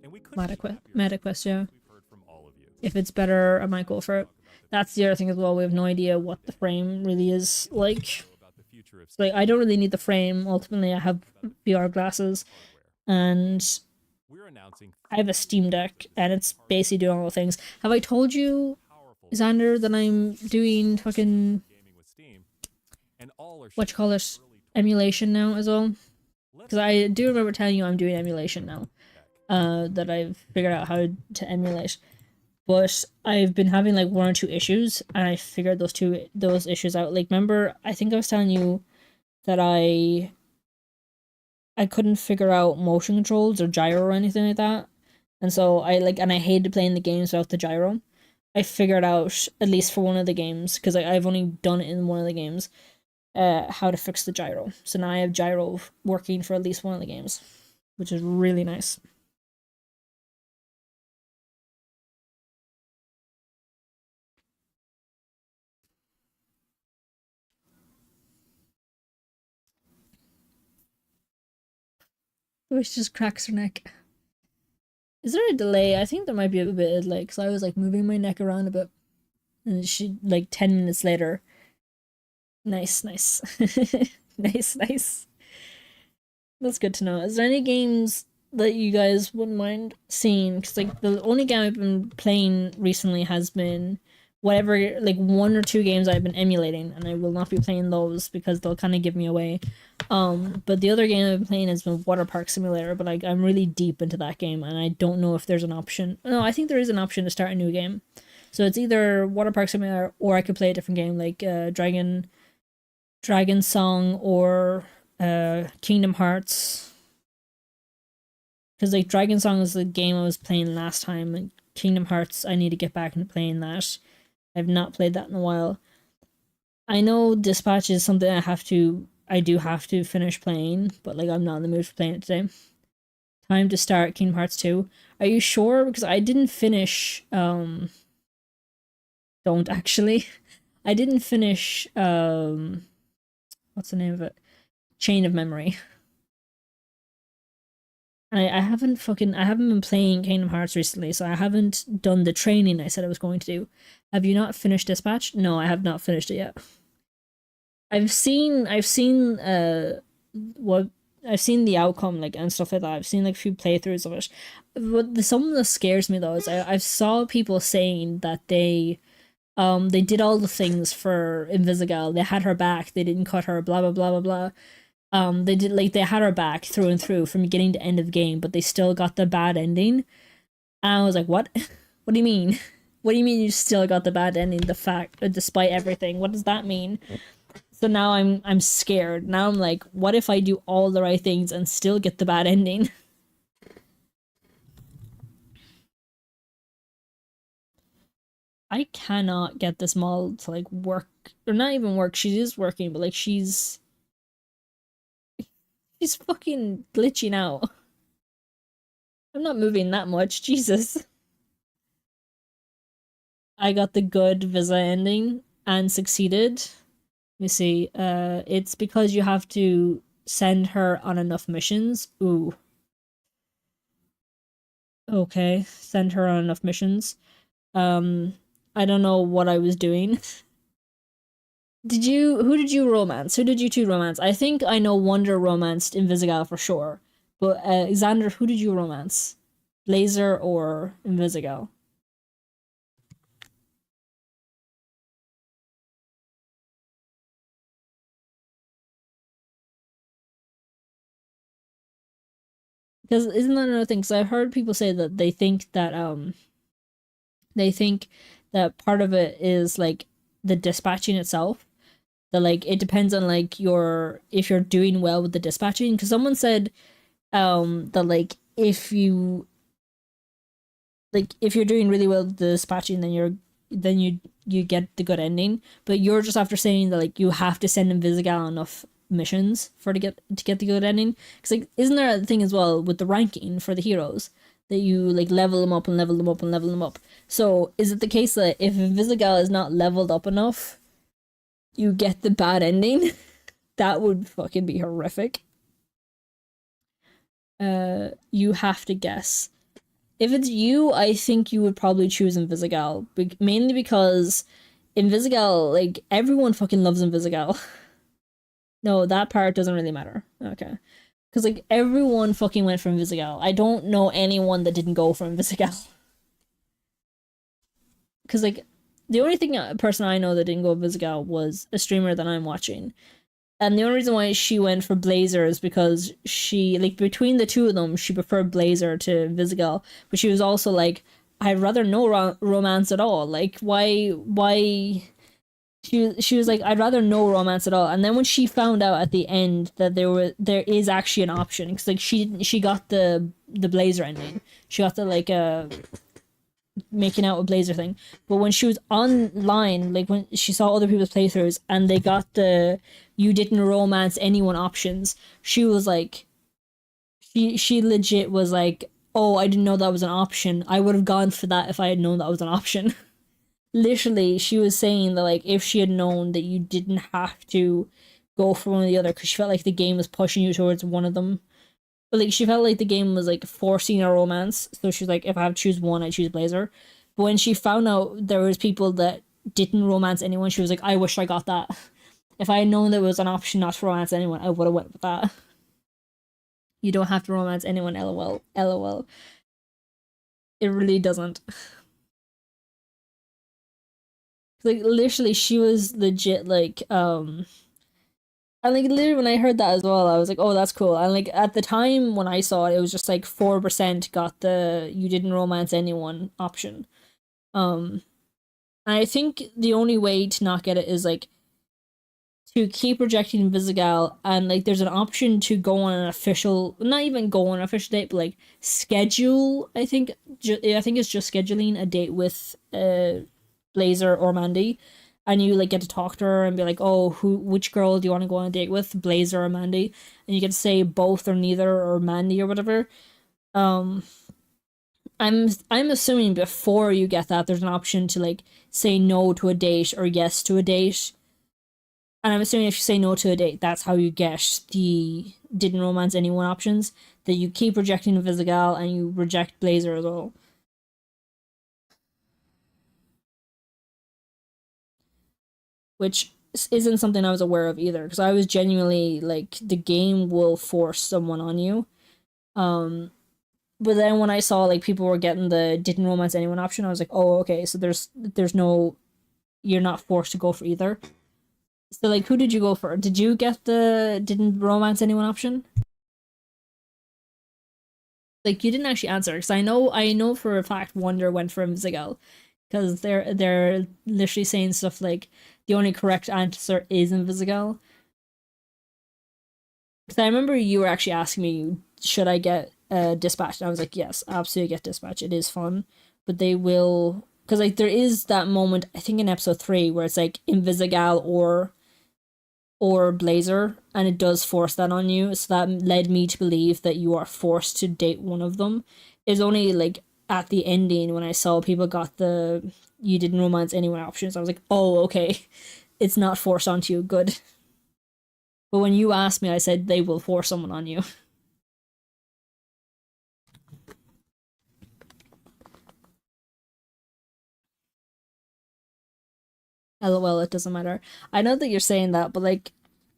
[SPEAKER 4] and we couldn't
[SPEAKER 3] MetaQuest, yeah.
[SPEAKER 4] we've heard from all of you.
[SPEAKER 3] If it's better, I might go for it. That's the other thing as well. We have no idea what the frame really is like.
[SPEAKER 4] About the future of
[SPEAKER 3] Like, I don't really need the frame. Ultimately, I have VR glasses, and
[SPEAKER 4] we're announcing
[SPEAKER 3] I have a Steam Deck, and it's basically doing all the things. Have I told you,
[SPEAKER 4] powerful
[SPEAKER 3] Xander, that I'm doing fucking
[SPEAKER 4] gaming with Steam, and all are
[SPEAKER 3] what you call it, emulation now as well? Because I do remember telling you I'm doing emulation now. That I've figured out how to emulate. But I've been having like one or two issues, and I figured those issues out. Like, remember, I think I was telling you that I couldn't figure out motion controls or gyro or anything like that, and so I hated playing the games without the gyro. I figured out, at least for one of the games, because I've only done it in one of the games, how to fix the gyro. So now I have gyro working for at least one of the games, which is really nice. Which just cracks her neck. Is there a delay? I think there might be a bit of delay because I was like moving my neck around a bit, and she like 10 minutes later. Nice. Nice. That's good to know. Is there any games that you guys wouldn't mind seeing? Because like the only game I've been playing recently has been whatever, like one or two games I've been emulating, and I will not be playing those because they'll kind of give me away. But the other game I've been playing has been Water Park Simulator, but like I'm really deep into that game, and I don't know if there's an option. No, I think there is an option to start a new game. So it's either Water Park Simulator, or I could play a different game like Dragon Song, or Kingdom Hearts. Because like Dragon Song is the game I was playing last time, and Kingdom Hearts I need to get back into playing that. I've not played that in a while. I know Dispatch is something I do have to finish playing, but like I'm not in the mood for playing it today. Time to start Kingdom Hearts 2. Are you sure? Because I didn't finish don't actually. I didn't finish what's the name of it? Chain of Memory. I haven't been playing Kingdom Hearts recently, so I haven't done the training I said I was going to do. Have you not finished Dispatch? No, I have not finished it yet. I've seen what I've seen the outcome, like, and stuff like that. I've seen like a few playthroughs of it. But something that scares me though is I've saw people saying that they did all the things for Invisigal. They had her back, they didn't cut her, blah blah blah blah blah. They had her back through and through from beginning to end of game, but they still got the bad ending. And I was like, what? What do you mean? What do you mean you still got the bad ending? Despite everything, what does that mean? So now I'm scared. Now I'm like, what if I do all the right things and still get the bad ending? I cannot get this model to like work, or not even work. She is working, but like she's fucking glitching out. I'm not moving that much, Jesus. I got the good visa ending and succeeded. Let me see. It's because you have to send her on enough missions. Ooh. Okay, send her on enough missions. I don't know what I was doing. Who did you romance? Who did you two romance? I think I know Wonder romanced Invisigal for sure. But Xander, who did you romance? Laser or Invisigal? Because isn't that another thing? Because I've heard people say that they think that part of it is like the dispatching itself. That like it depends on like if you're doing well with the dispatching. Because someone said that like if you're doing really well with the dispatching, then you get the good ending. But you're just after saying that like you have to send Invisigal enough missions to get the good ending. Because like, isn't there a thing as well with the ranking for the heroes that you like level them up and level them up and level them up? So is it the case that if Invisigal is not leveled up enough, you get the bad ending? That would fucking be horrific. You have to guess. If it's you, I think you would probably choose Invisigal, mainly because Invisigal, like, everyone fucking loves Invisigal. No, that part doesn't really matter. Okay. Because, like, everyone fucking went for Invisigal. I don't know anyone that didn't go for Invisigal. Because, like, the only person I know that didn't go Invisigal was a streamer that I'm watching. And the only reason why she went for Blazer is because she, like, between the two of them, she preferred Blazer to Invisigal. But she was also like, I'd rather no romance at all. Like, why? She was like, I'd rather no romance at all. And then when she found out at the end that there is actually an option, because like she got the Blazer ending, she got the like making out with Blazer thing. But when she was online, like when she saw other people's playthroughs and they got the you didn't romance anyone options, she was like, she legit was like, oh, I didn't know that was an option. I would have gone for that if I had known that was an option. Literally, she was saying that like if she had known that you didn't have to go for one or the other, because she felt like the game was pushing you towards one of them. But like she felt like the game was like forcing a romance, so she's like, if I have to choose one, I choose Blazer. But when she found out there was people that didn't romance anyone, she was like, I wish I got that. If I had known there was an option not to romance anyone, I would have went with that. You don't have to romance anyone, lol. LOL. It really doesn't. Like literally she was legit like and like literally when I heard that as well, I was like, oh, that's cool. And like at the time when I saw it was just like 4% got the you didn't romance anyone option. And I think the only way to not get it is like to keep rejecting Invisigal, and like there's an option to go on an official, not even go on an official date, but like schedule. I think it's just scheduling a date with Blazer or Mandy, and you like get to talk to her and be like, oh, which girl do you want to go on a date with, Blazer or Mandy? And you get to say both or neither or Mandy or whatever. I'm assuming before you get that, there's an option to like say no to a date or yes to a date. And I'm assuming if you say no to a date, that's how you get the didn't romance anyone options. That you keep rejecting Invisigal and you reject Blazer as well. Which isn't something I was aware of either, because I was genuinely like, the game will force someone on you. But then when I saw like people were getting the didn't romance anyone option, I was like, oh, okay, so there's no, you're not forced to go for either. So like, who did you go for? Did you get the didn't romance anyone option? Like, you didn't actually answer, because I know for a fact Wonder went for Invisigal, because they're literally saying stuff like the only correct answer is Invisigal. Because I remember you were actually asking me, should I get Dispatch? And I was like, yes, absolutely get Dispatch. It is fun, but they will, because like there is that moment I think in episode 3 where it's like Invisigal or Blazer, and it does force that on you. So that led me to believe that you are forced to date one of them. It's only like at the ending when I saw people got the you didn't romance anyone options, I was like, oh, okay, it's not forced onto you, good. But when you asked me, I said they will force someone on you. LOL, it doesn't matter. I know that you're saying that, but like,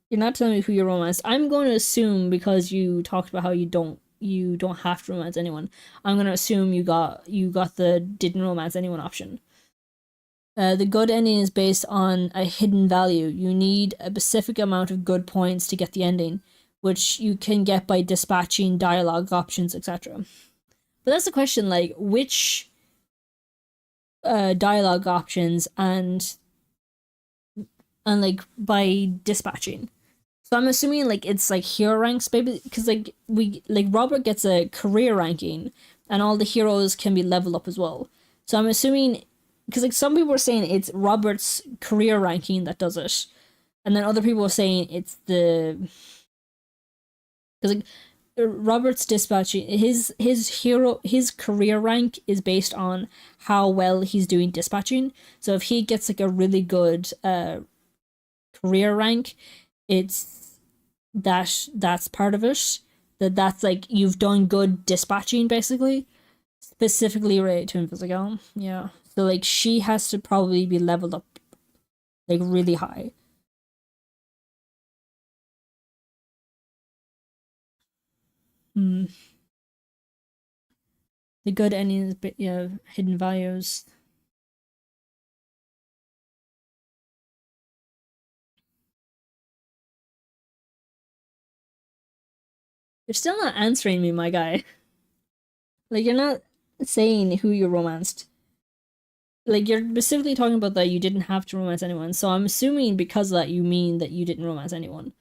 [SPEAKER 3] you're not telling me who you romanced. I'm going to assume, because you talked about how you don't have to romance anyone, I'm going to assume you got the didn't romance anyone option. The good ending is based on a hidden value. You need a specific amount of good points to get the ending, which you can get by dispatching dialogue options, etc. But that's the question, like, which dialogue options and like by dispatching. So I'm assuming like it's like hero ranks, maybe, because like Robert gets a career ranking, and all the heroes can be leveled up as well. So I'm assuming, because like some people are saying it's Robert's career ranking that does it, and then other people are saying it's the, because like Robert's dispatching, his career rank is based on how well he's doing dispatching. So if he gets like a really good career rank, it's that's part of it. That's like you've done good dispatching, basically, specifically related to Invisigal. Yeah. So like she has to probably be leveled up like really high. The good endings, but yeah, hidden values. You're still not answering me, my guy. Like, you're not saying who you romanced. Like, you're specifically talking about that you didn't have to romance anyone. So I'm assuming because of that you mean that you didn't romance anyone.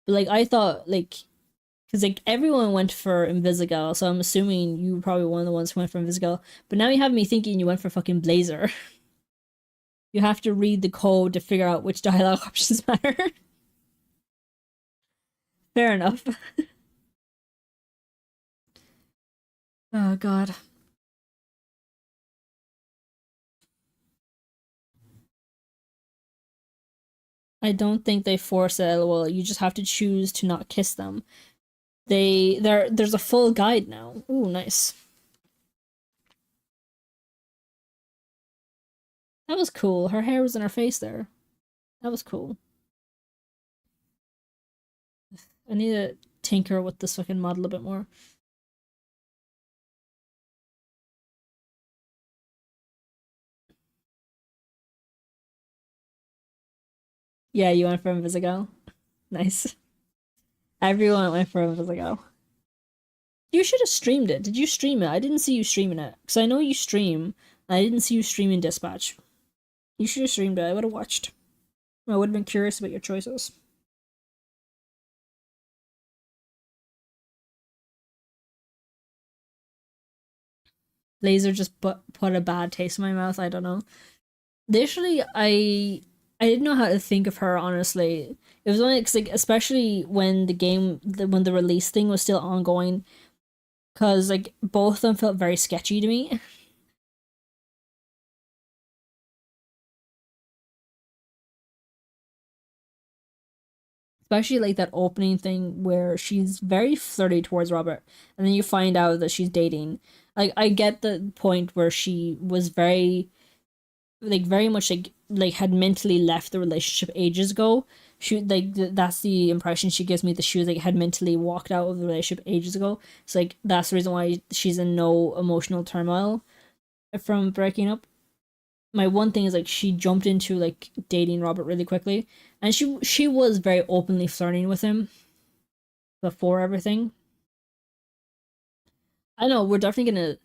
[SPEAKER 3] But like, I thought like, because like everyone went for Invisigal, so I'm assuming you were probably one of the ones who went for Invisigal. But now you have me thinking you went for fucking Blazer. You have to read the code to figure out which dialogue options matter. Fair enough. Oh god. I don't think they force it. Well, you just have to choose to not kiss them. There's a full guide now. Ooh, nice. That was cool. Her hair was in her face there. That was cool. I need to tinker with this fucking model a bit more. Yeah, you went for Invisigal. Nice. Everyone went for Invisigal. You should have streamed it. Did you stream it? I didn't see you streaming it. Because I know you stream. I didn't see you streaming Dispatch. You should have streamed it. I would have watched. I would have been curious about your choices. Laser just put a bad taste in my mouth. I don't know. Literally, I didn't know how to think of her, honestly. It was only because, like, especially when when the release thing was still ongoing, because like both of them felt very sketchy to me. Especially like that opening thing where she's very flirty towards Robert, and then you find out that she's dating. Like, I get the point where she was very much like had mentally left the relationship ages ago. She like that's the impression she gives me, that she was like had mentally walked out of the relationship ages ago. So like that's the reason why she's in no emotional turmoil from breaking up. My one thing is like she jumped into like dating Robert really quickly, and she was very openly flirting with him before everything. I know we're definitely gonna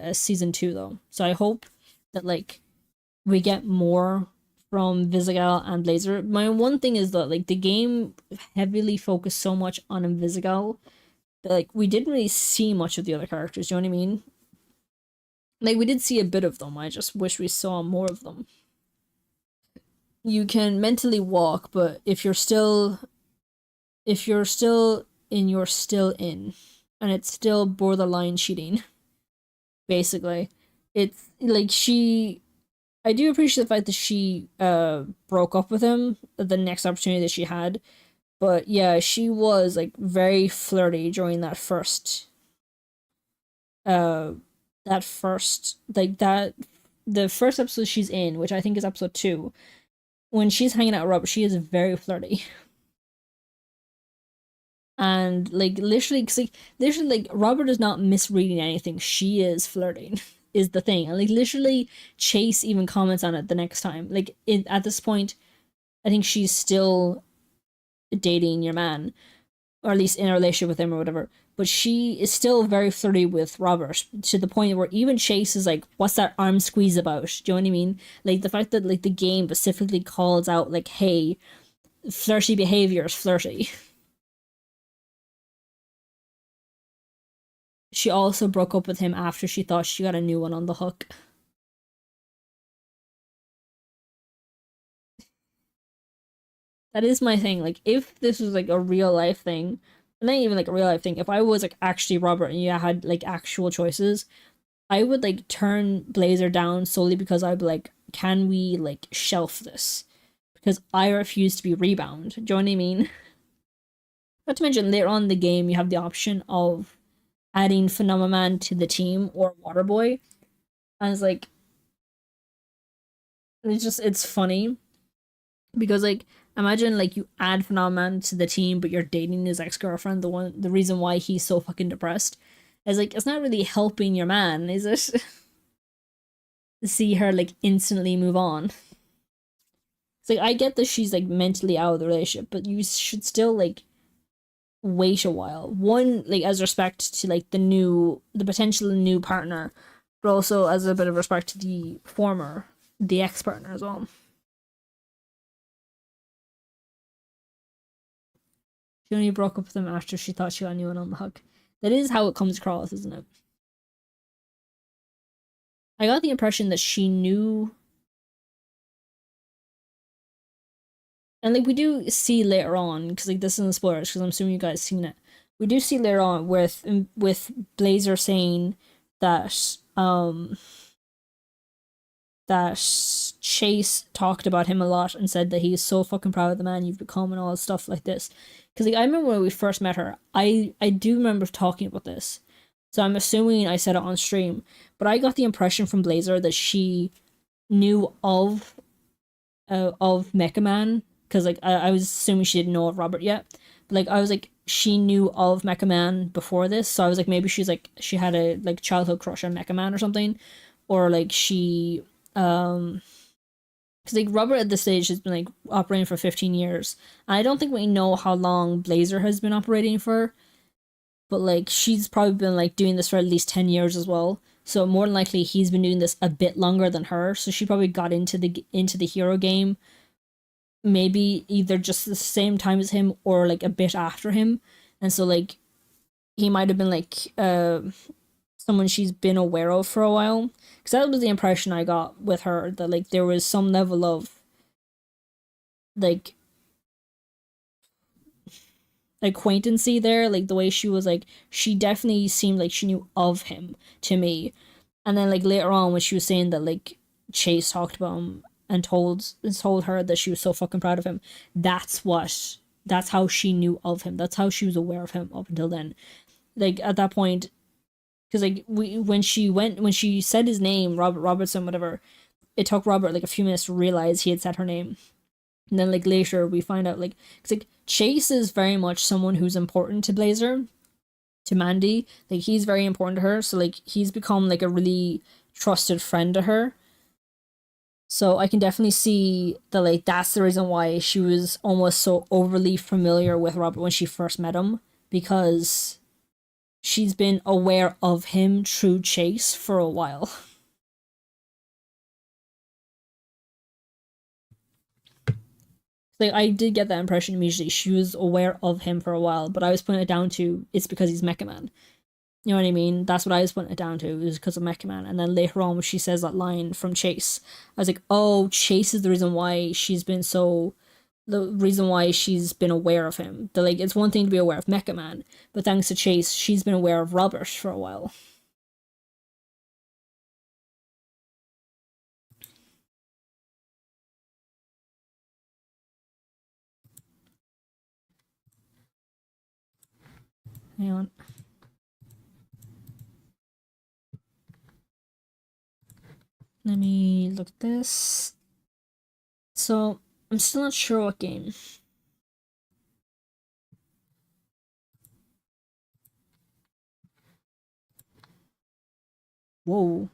[SPEAKER 3] a season 2 though, so I hope that like we get more from Visigal and Blazer. My one thing is that like the game heavily focused so much on Invisigal that like we didn't really see much of the other characters. You know what I mean? Like, we did see a bit of them. I just wish we saw more of them. You can mentally walk, but if you're still in, you're still in, and it's still borderline cheating. Basically, it's like I do appreciate the fact that she broke up with him the next opportunity that she had, but yeah, she was like very flirty during that first like that the first episode she's in, which I think is episode 2. When she's hanging out with Robert, she is very flirty. And like literally, cause like literally, like Robert is not misreading anything. She is flirting, is the thing. And like literally, Chase even comments on it the next time. Like at this point, I think she's still dating your man, or at least in a relationship with him or whatever. But she is still very flirty with Robert, to the point where even Chase is like, "What's that arm squeeze about?" Do you know what I mean? Like the fact that like the game specifically calls out like, "Hey, flirty behavior is flirty. She also broke up with him after she thought she got a new one on the hook. That is my thing. Like, if this was like a real life thing, not even like a real life thing, if I was like actually Robert and you had like actual choices, I would like turn Blazer down solely because I'd be like, can we like shelf this? Because I refuse to be rebound. Do you know what I mean? Not to mention later on in the game you have the option of adding Phenomenon to the team or Waterboy. And it's like, it's funny because like imagine like you add Phenomenon to the team but you're dating his ex-girlfriend, the reason why he's so fucking depressed. It's like, it's not really helping your man, is it? To see her like instantly move on. It's like, I get that she's like mentally out of the relationship, but you should still like wait a while. One, like as respect to like the potential new partner, but also as a bit of respect to the ex-partner as well. She only broke up with him after she thought she got a new one on the hook. That is how it comes across, isn't it? I got the impression that she knew. And like we do see later on, because like this isn't spoilers, because I'm assuming you guys seen it. We do see later on with Blazer saying that that Chase talked about him a lot and said that he is so fucking proud of the man you've become and all stuff like this. Because like I remember when we first met her, I do remember talking about this. So I'm assuming I said it on stream, but I got the impression from Blazer that she knew of Mecha Man, because like I was assuming she didn't know of Robert yet. But like I was like, she knew of Mecha Man before this, so I was like, maybe she's like, she had a like childhood crush on Mecha Man or something, or like she because like Robert at this stage has been like operating for 15 years. And I don't think we know how long Blazer has been operating for, but like she's probably been like doing this for at least 10 years as well. So more than likely he's been doing this a bit longer than her. So she probably got into the hero game maybe either just the same time as him or like a bit after him. And so like he might have been like someone she's been aware of for a while. Because that was the impression I got with her, that like there was some level of like acquaintancy there, like the way she was like, she definitely seemed like she knew of him to me. And then like later on when she was saying that like Chase talked about him and told her that she was so fucking proud of him, that's how she knew of him. That's how she was aware of him up until then. Like at that point, because like when she said his name, Robertson, whatever, it took Robert like a few minutes to realize he had said her name. And then like later we find out like, because like Chase is very much someone who's important to Blazer, to Mandy. Like he's very important to her, so like he's become like a really trusted friend to her. So I can definitely see that like that's the reason why she was almost so overly familiar with Robert when she first met him, because she's been aware of him through Chase for a while. Like I did get that impression immediately. She was aware of him for a while, but I was putting it down to it's because he's Mecha Man. You know what I mean? That's what I was putting it down to. It was because of Mecha Man. And then later on when she says that line from Chase, I was like, oh, Chase is the reason why she's been aware of him. That like it's one thing to be aware of Mecha Man, but thanks to Chase, she's been aware of Robert for a while. Hang on. Let me look at this. So I'm still not sure what game. Whoa.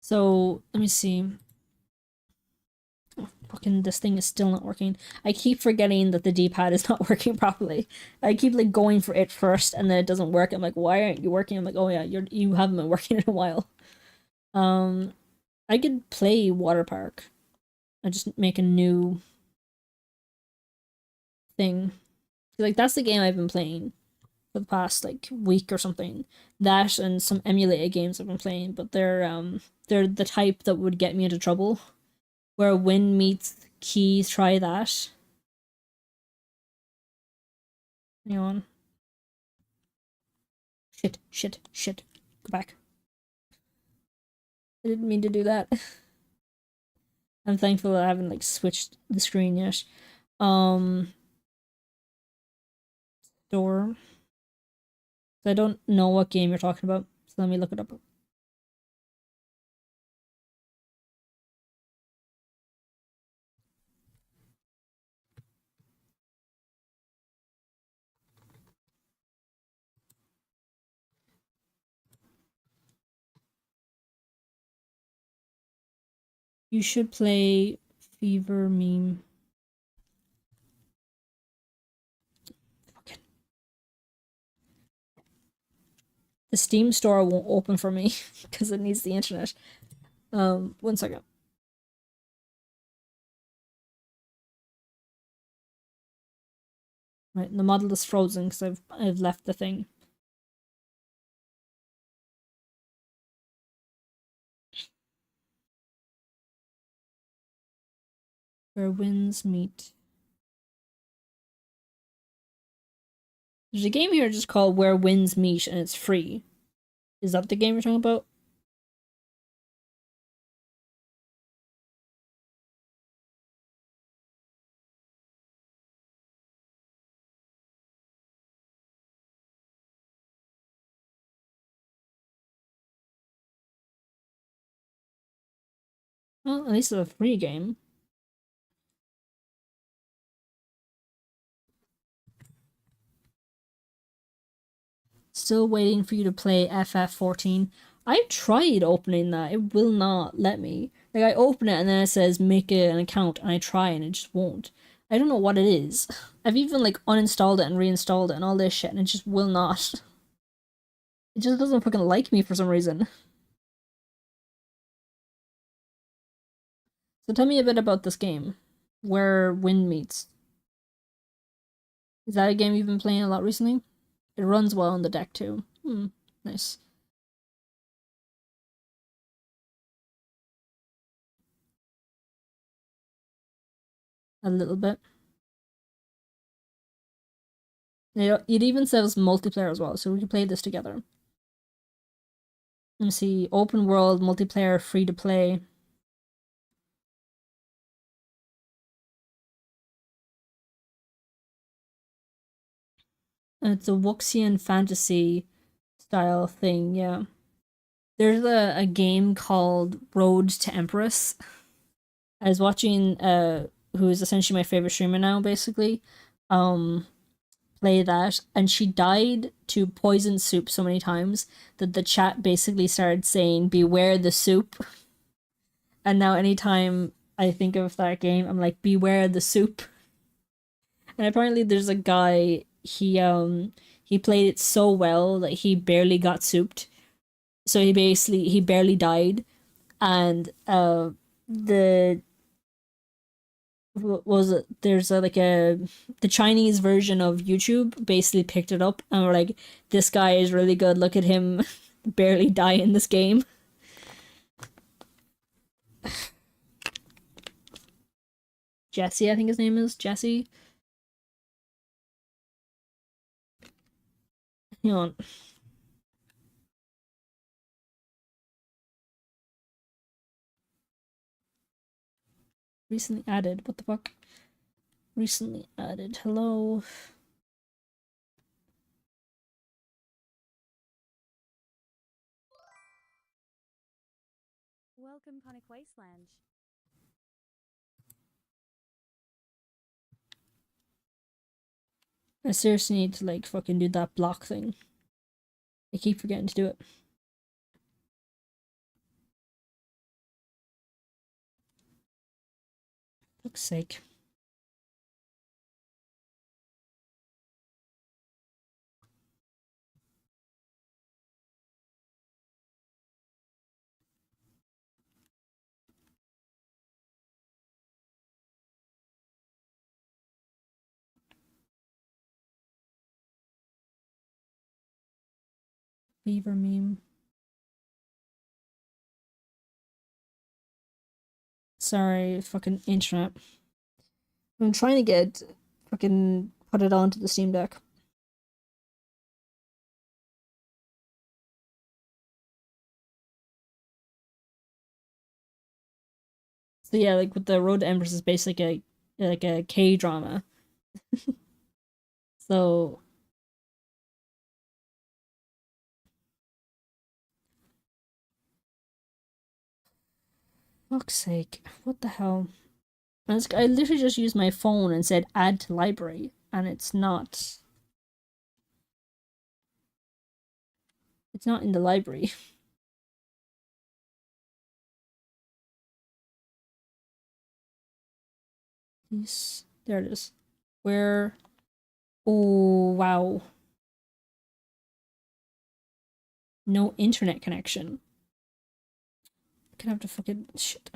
[SPEAKER 3] So let me see. Oh, fucking this thing is still not working. I keep forgetting that the D-pad is not working properly. I keep like going for it first and then it doesn't work. I'm like, why aren't you working? I'm like, oh yeah, you haven't been working in a while. I could play Water Park. I just make a new thing. Like that's the game I've been playing for the past like week or something. That and some emulated games I've been playing, but they're the type that would get me into trouble. Where wind meets keys, try that. Hang on. Shit. Go back. I didn't mean to do that. I'm thankful that I haven't like switched the screen yet. Store. I don't know what game you're talking about, so let me look it up. You should play Fever Meme. Fucking. The Steam store won't open for me because it needs the internet. 1 second. Right, the model is frozen because I've left the thing. Where winds meet. There's a game here just called Where Winds Meet and it's free. Is that the game you're talking about? Well, at least it's a free game. Still waiting for you to play FF14. I tried opening that. It will not let me. Like, I open it and then it says make an account and I try and it just won't. I don't know what it is. I've even, like, uninstalled it and reinstalled it and all this shit and it just will not. It just doesn't fucking like me for some reason. So tell me a bit about this game. Where Wind Meets. Is that a game you've been playing a lot recently? It runs well on the deck too. Nice. A little bit. It even says multiplayer as well, so we can play this together. Let me see. Open world, multiplayer, free to play. It's a Wuxian fantasy style thing, yeah. There's a game called Road to Empress. I was watching who is essentially my favorite streamer now, basically, play that, and she died to poison soup so many times that the chat basically started saying, "Beware the soup." And now anytime I think of that game, I'm like, "Beware the soup." And apparently there's a guy, he played it so well that he barely got souped. So he barely died, and the what was it? There's the Chinese version of YouTube basically picked it up and were like, "This guy is really good. Look at him, barely die in this game." Jesse, I think his name is Jesse. Hang on. Recently added. What the fuck? Recently added. Hello.
[SPEAKER 5] Welcome, Conic Wasteland.
[SPEAKER 3] I seriously need to like fucking do that block thing. I keep forgetting to do it. For fuck's sake. Beaver meme. Sorry, fucking internet. I'm trying to get fucking put it onto the Steam Deck. So yeah, like with the Road to Empress is basically like a K drama. So fuck's sake, what the hell? I literally just used my phone and said add to library, and it's not in the library. There it is. Where? Oh wow. No internet connection. I'm gonna have to fucking shit.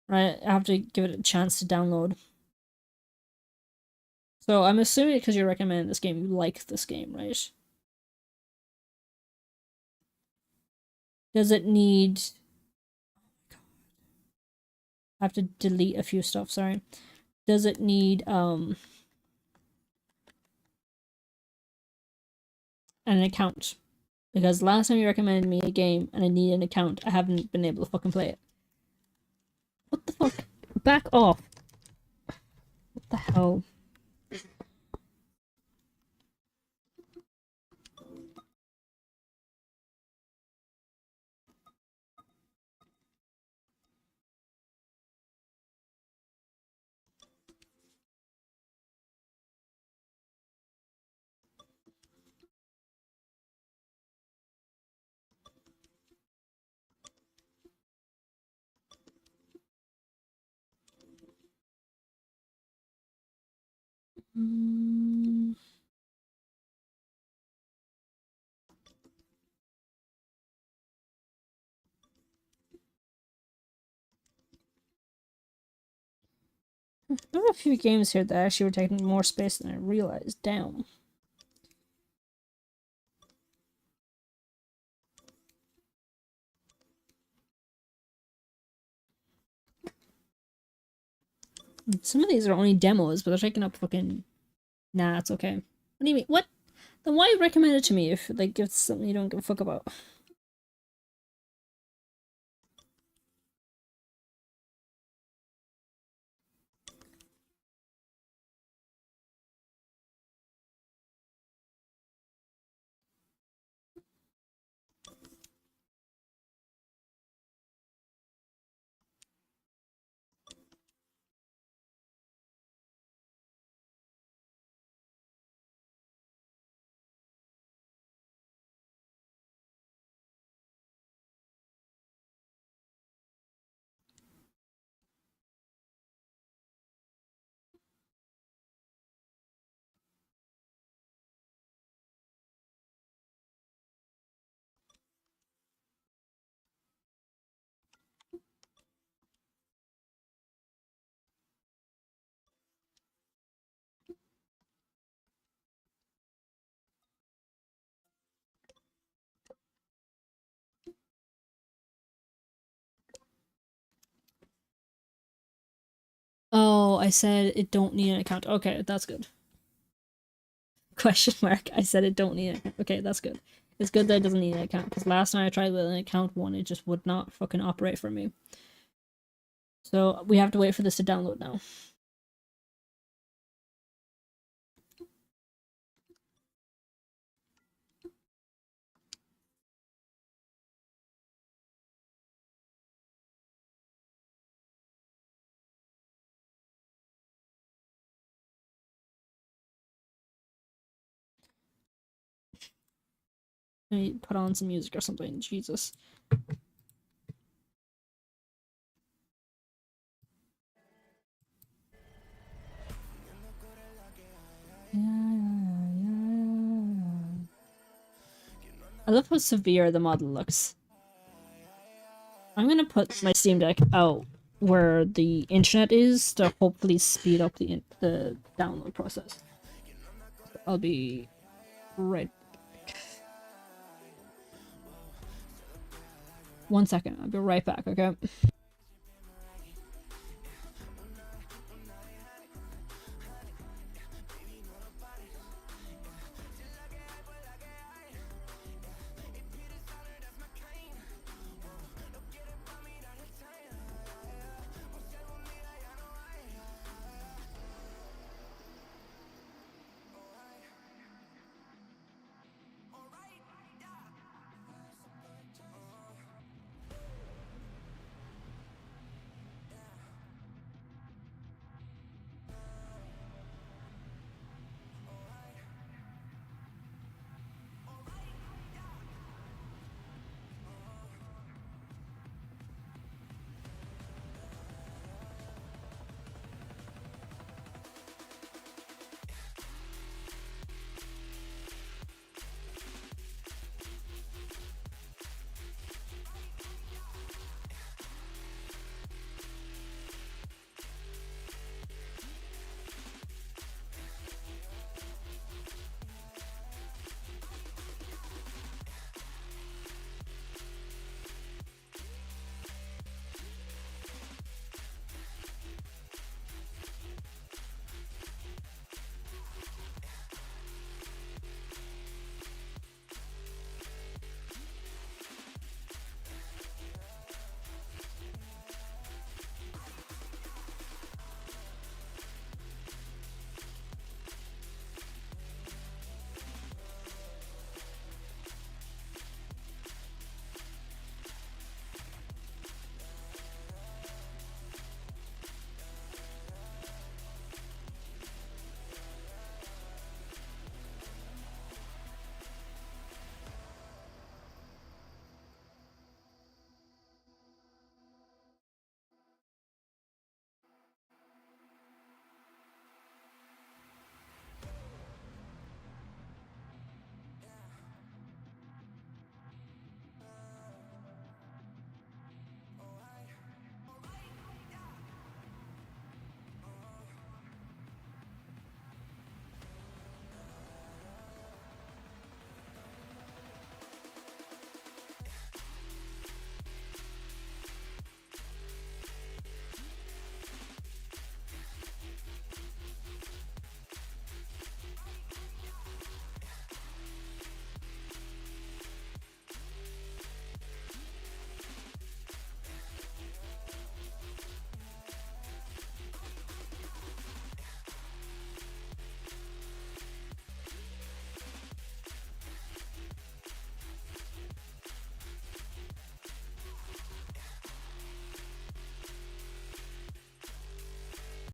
[SPEAKER 3] Right, I have to give it a chance to download. So I'm assuming because you recommend this game, you like this game, right? Does it need... I have to delete a few stuff, sorry. Does it need an account? Because last time you recommended me a game and I need an account, I haven't been able to fucking play it. What the fuck? Back off. What the hell? There are a few games here that actually were taking more space than I realized. Damn. Some of these are only demos, but they're taking up fucking... Nah, it's okay. What do you mean? What? Then why recommend it to me if like it's something you don't give a fuck about? Oh, I said it don't need an account. Okay, that's good. Question mark. I said it don't need an account. Okay, that's good. It's good that it doesn't need an account, because last time I tried with an account one, it just would not fucking operate for me. So we have to wait for this to download now. Let me put on some music or something. Jesus. I love how severe the model looks. I'm gonna put my Steam Deck out where the internet is to hopefully speed up the download process. I'll be right back. 1 second. I'll be right back, okay?